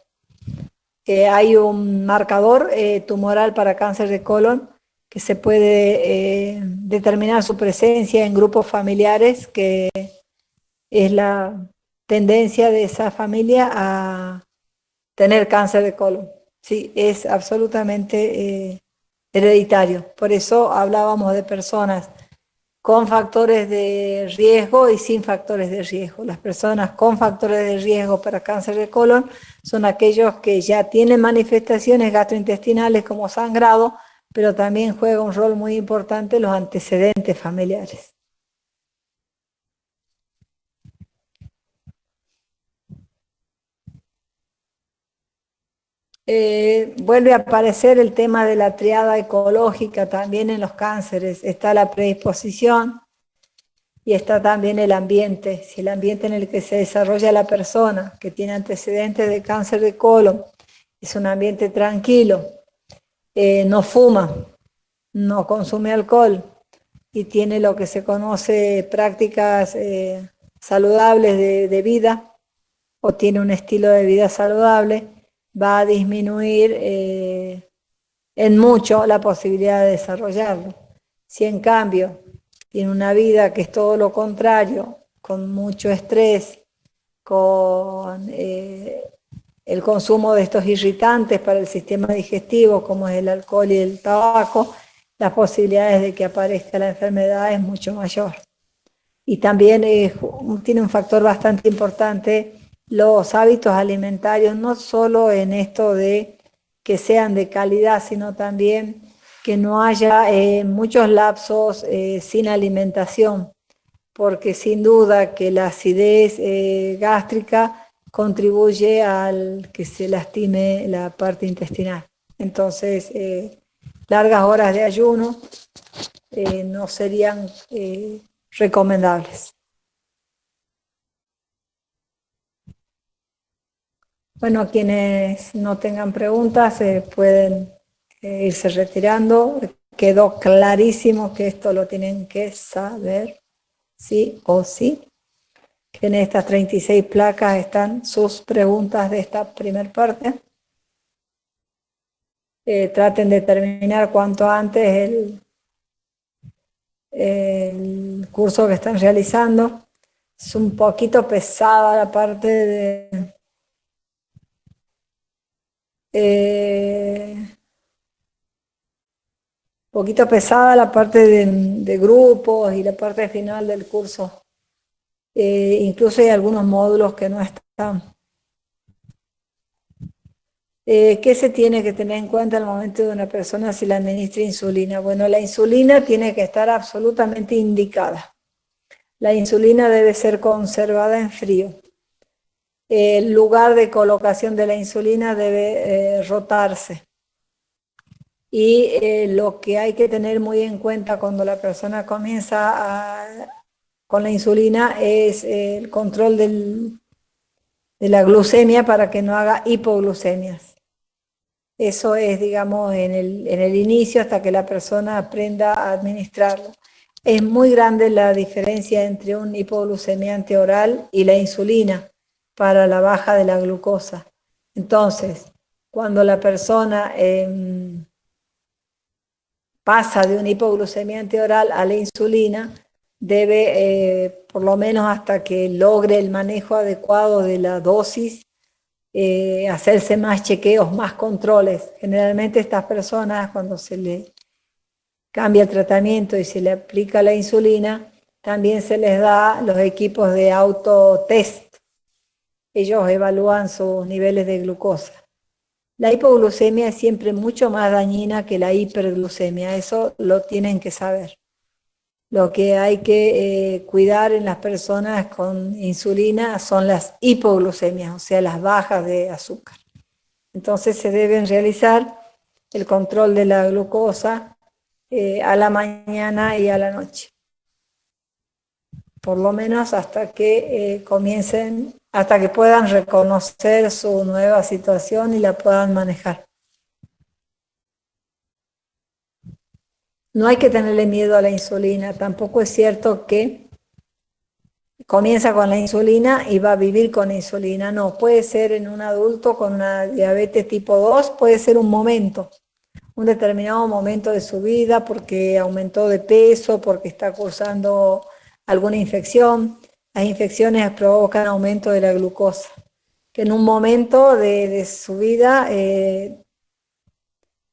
Hay un marcador tumoral para cáncer de colon que se puede determinar su presencia en grupos familiares, que es la tendencia de esa familia a tener cáncer de colon. Sí, es absolutamente hereditario. Por eso hablábamos de personas con factores de riesgo y sin factores de riesgo. Las personas con factores de riesgo para cáncer de colon son aquellos que ya tienen manifestaciones gastrointestinales como sangrado, pero también juega un rol muy importante los antecedentes familiares. Vuelve a aparecer el tema de la triada ecológica también en los cánceres. Está la predisposición y está también el ambiente. Si el ambiente en el que se desarrolla la persona, que tiene antecedentes de cáncer de colon, es un ambiente tranquilo, no fuma, no consume alcohol y tiene lo que se conoce prácticas saludables de vida, o tiene un estilo de vida saludable, va a disminuir en mucho la posibilidad de desarrollarlo. Si en cambio tiene una vida que es todo lo contrario, con mucho estrés, con el consumo de estos irritantes para el sistema digestivo, como es el alcohol y el tabaco, las posibilidades de que aparezca la enfermedad es mucho mayor. Y también tiene un factor bastante importante los hábitos alimentarios, no solo en esto de que sean de calidad, sino también que no haya muchos lapsos sin alimentación, porque sin duda que la acidez gástrica contribuye al que se lastime la parte intestinal. Entonces, largas horas de ayuno no serían recomendables. Bueno, quienes no tengan preguntas pueden irse retirando. Quedó clarísimo que esto lo tienen que saber, sí o sí. Que en estas 36 placas están sus preguntas de esta primera parte. Traten de terminar cuanto antes el curso que están realizando. Es un poquito pesada la parte de poquito pesada la parte de grupos y la parte final del curso. Incluso hay algunos módulos que no están. ¿Qué se tiene que tener en cuenta al momento de una persona si le administra insulina? Bueno, la insulina tiene que estar absolutamente indicada. La insulina debe ser conservada en frío. El lugar de colocación de la insulina debe rotarse. Y lo que hay que tener muy en cuenta cuando la persona comienza con la insulina es el control de la glucemia para que no haga hipoglucemias. Eso es, digamos, en el inicio hasta que la persona aprenda a administrarlo. Es muy grande la diferencia entre un hipoglucemiante oral y la insulina para la baja de la glucosa. Entonces, cuando la persona pasa de un hipoglucemiante oral a la insulina, debe, por lo menos hasta que logre el manejo adecuado de la dosis, hacerse más chequeos, más controles. Generalmente estas personas, cuando se le cambia el tratamiento y se le aplica la insulina, también se les da los equipos de autotest. Ellos evalúan sus niveles de glucosa. La hipoglucemia es siempre mucho más dañina que la hiperglucemia, eso lo tienen que saber. Lo que hay que cuidar en las personas con insulina son las hipoglucemias, o sea, las bajas de azúcar. Entonces se deben realizar el control de la glucosa a la mañana y a la noche. Por lo menos hasta que comiencen, hasta que puedan reconocer su nueva situación y la puedan manejar. No hay que tenerle miedo a la insulina, tampoco es cierto que comienza con la insulina y va a vivir con insulina. No, puede ser en un adulto con una diabetes tipo 2, puede ser un momento, un determinado momento de su vida, porque aumentó de peso, porque está cursando alguna infección. Las infecciones provocan aumento de la glucosa, que en un momento de su vida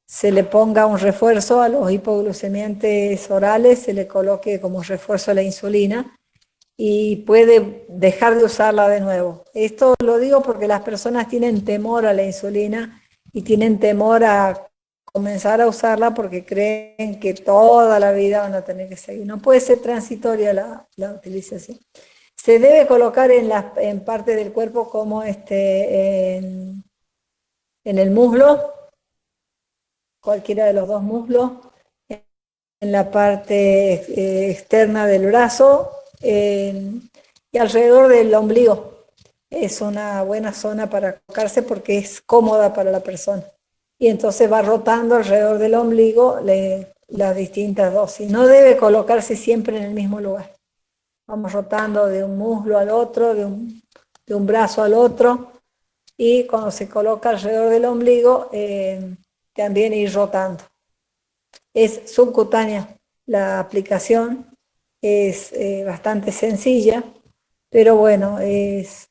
se le ponga un refuerzo a los hipoglucemiantes orales, se le coloque como refuerzo la insulina y puede dejar de usarla de nuevo. Esto lo digo porque las personas tienen temor a la insulina y tienen temor a comenzar a usarla porque creen que toda la vida van a tener que seguir. No puede ser transitoria la utilización. Se debe colocar en parte del cuerpo como en el muslo, cualquiera de los dos muslos, en la parte externa del brazo y alrededor del ombligo. Es una buena zona para colocarse porque es cómoda para la persona. Y entonces va rotando alrededor del ombligo las distintas dosis. No debe colocarse siempre en el mismo lugar. Vamos rotando de un muslo al otro, de un brazo al otro, y cuando se coloca alrededor del ombligo, también ir rotando. Es subcutánea la aplicación, es bastante sencilla, pero bueno, es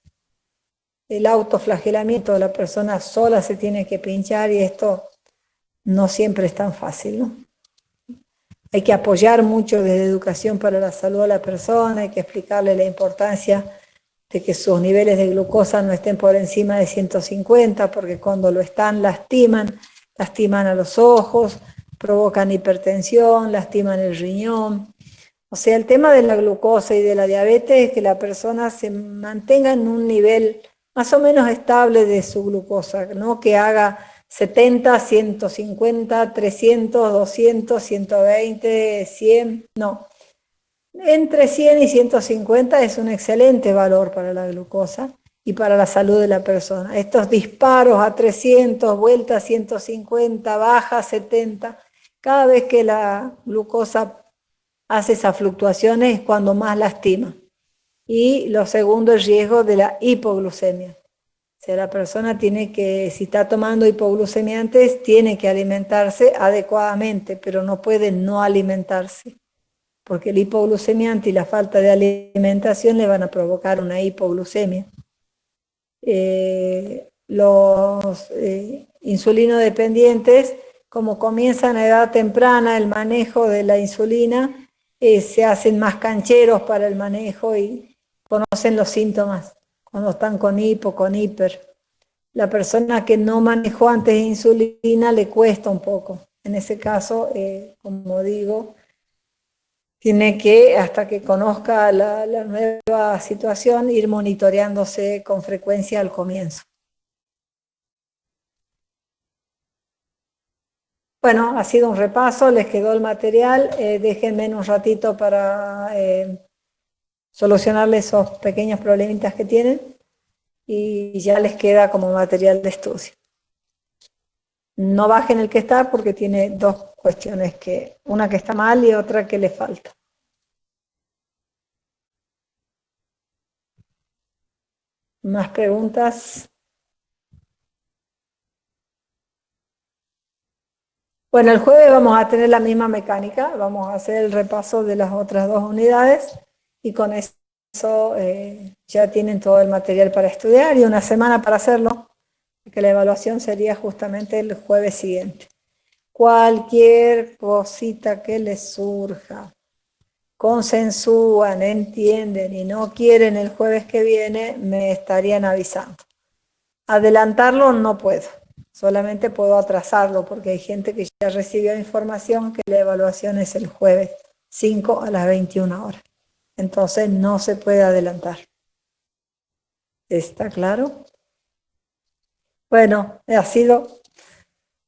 el autoflagelamiento de la persona sola se tiene que pinchar y esto no siempre es tan fácil, ¿no? Hay que apoyar mucho desde educación para la salud a la persona, hay que explicarle la importancia de que sus niveles de glucosa no estén por encima de 150, porque cuando lo están lastiman a los ojos, provocan hipertensión, lastiman el riñón. O sea, el tema de la glucosa y de la diabetes es que la persona se mantenga en un nivel más o menos estable de su glucosa, no que haga 70, 150, 300, 200, 120, 100, no. Entre 100 y 150 es un excelente valor para la glucosa y para la salud de la persona. Estos disparos a 300, vuelta a 150, baja a 70, cada vez que la glucosa hace esas fluctuaciones es cuando más lastima. Y lo segundo, el riesgo de la hipoglucemia. O sea, la persona tiene que, si está tomando hipoglucemiantes, tiene que alimentarse adecuadamente, pero no puede no alimentarse, porque el hipoglucemiante y la falta de alimentación le van a provocar una hipoglucemia. Los insulinodependientes, como comienzan a edad temprana el manejo de la insulina, se hacen más cancheros para el manejo y conocen los síntomas cuando están con hipo, con hiper. La persona que no manejó antes insulina le cuesta un poco. En ese caso, como digo, tiene que, hasta que conozca la nueva situación, ir monitoreándose con frecuencia al comienzo. Bueno, ha sido un repaso, les quedó el material. Déjenme un ratito para solucionarles esos pequeños problemitas que tienen y ya les queda como material de estudio. No bajen el que está porque tiene dos cuestiones, una que está mal y otra que le falta. ¿Más preguntas? Bueno, el jueves vamos a tener la misma mecánica, vamos a hacer el repaso de las otras dos unidades y con eso ya tienen todo el material para estudiar y una semana para hacerlo, porque la evaluación sería justamente el jueves siguiente. Cualquier cosita que les surja, consensúan, entienden y no quieren el jueves que viene, me estarían avisando. Adelantarlo no puedo, solamente puedo atrasarlo porque hay gente que ya recibió información que la evaluación es el jueves 5 a las 21 horas. Entonces no se puede adelantar. ¿Está claro? Bueno, ha sido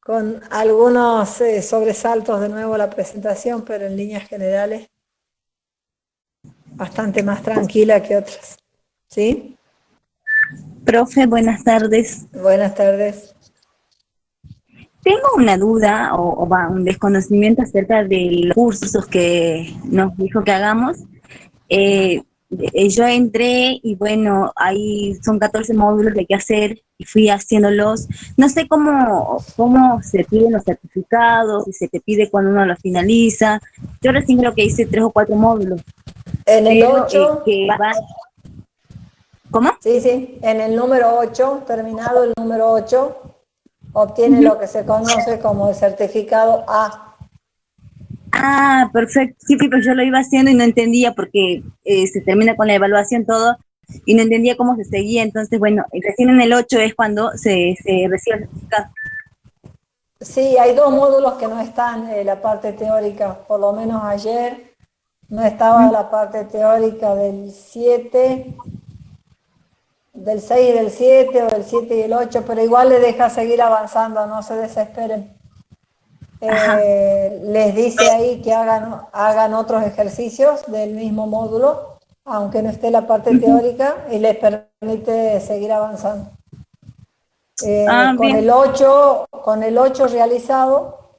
con algunos sobresaltos de nuevo la presentación, pero en líneas generales bastante más tranquila que otras. ¿Sí? Profe, buenas tardes. Buenas tardes. Tengo una duda o un desconocimiento acerca de los cursos que nos dijo que hagamos. yo entré y bueno, ahí son 14 módulos que hay que hacer y fui haciéndolos. No sé cómo se piden los certificados, si se te pide cuando uno los finaliza. Yo recién creo que hice 3 o 4 módulos, En el pero 8, que va... ¿Cómo? sí, sí, en el número 8, terminado el número 8, obtiene lo que se conoce como el certificado A. Ah, perfecto. Sí, sí, pues yo lo iba haciendo y no entendía porque se termina con la evaluación todo y no entendía cómo se seguía. Entonces, bueno, recién en el 8 es cuando se recibe el certificado. Sí, hay 2 módulos que no están en la parte teórica, por lo menos ayer no estaba la parte teórica del 7, del 6 y del 7, o del 7 y el 8, pero igual le deja seguir avanzando, no se desesperen. Ajá. Les dice ahí que hagan otros ejercicios del mismo módulo, aunque no esté la parte teórica, y les permite seguir avanzando. Ah, Con bien. el 8 realizado,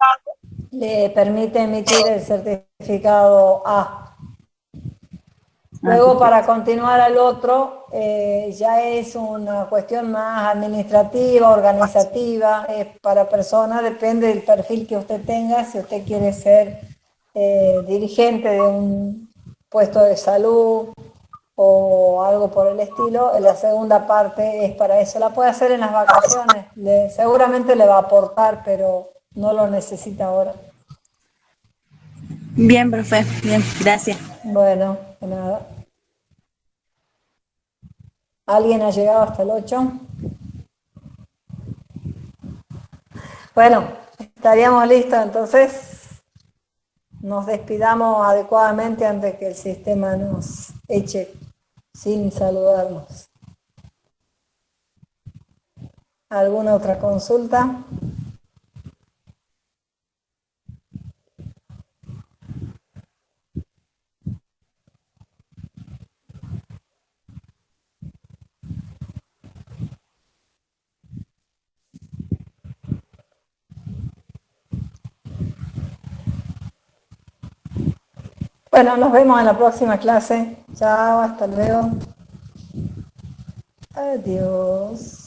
le permite emitir el certificado A. Ah, Luego, para perfecto. continuar al otro, ya es una cuestión más administrativa, organizativa, para personas, depende del perfil que usted tenga, si usted quiere ser dirigente de un puesto de salud o algo por el estilo. La segunda parte es para eso, la puede hacer en las vacaciones, seguramente le va a aportar, pero no lo necesita ahora. Bien, profe. Bien, gracias. Bueno, de nada. ¿Alguien ha llegado hasta el 8? Bueno, estaríamos listos, entonces nos despidamos adecuadamente antes que el sistema nos eche sin saludarnos. ¿Alguna otra consulta? Bueno, nos vemos en la próxima clase. Chao, hasta luego. Adiós.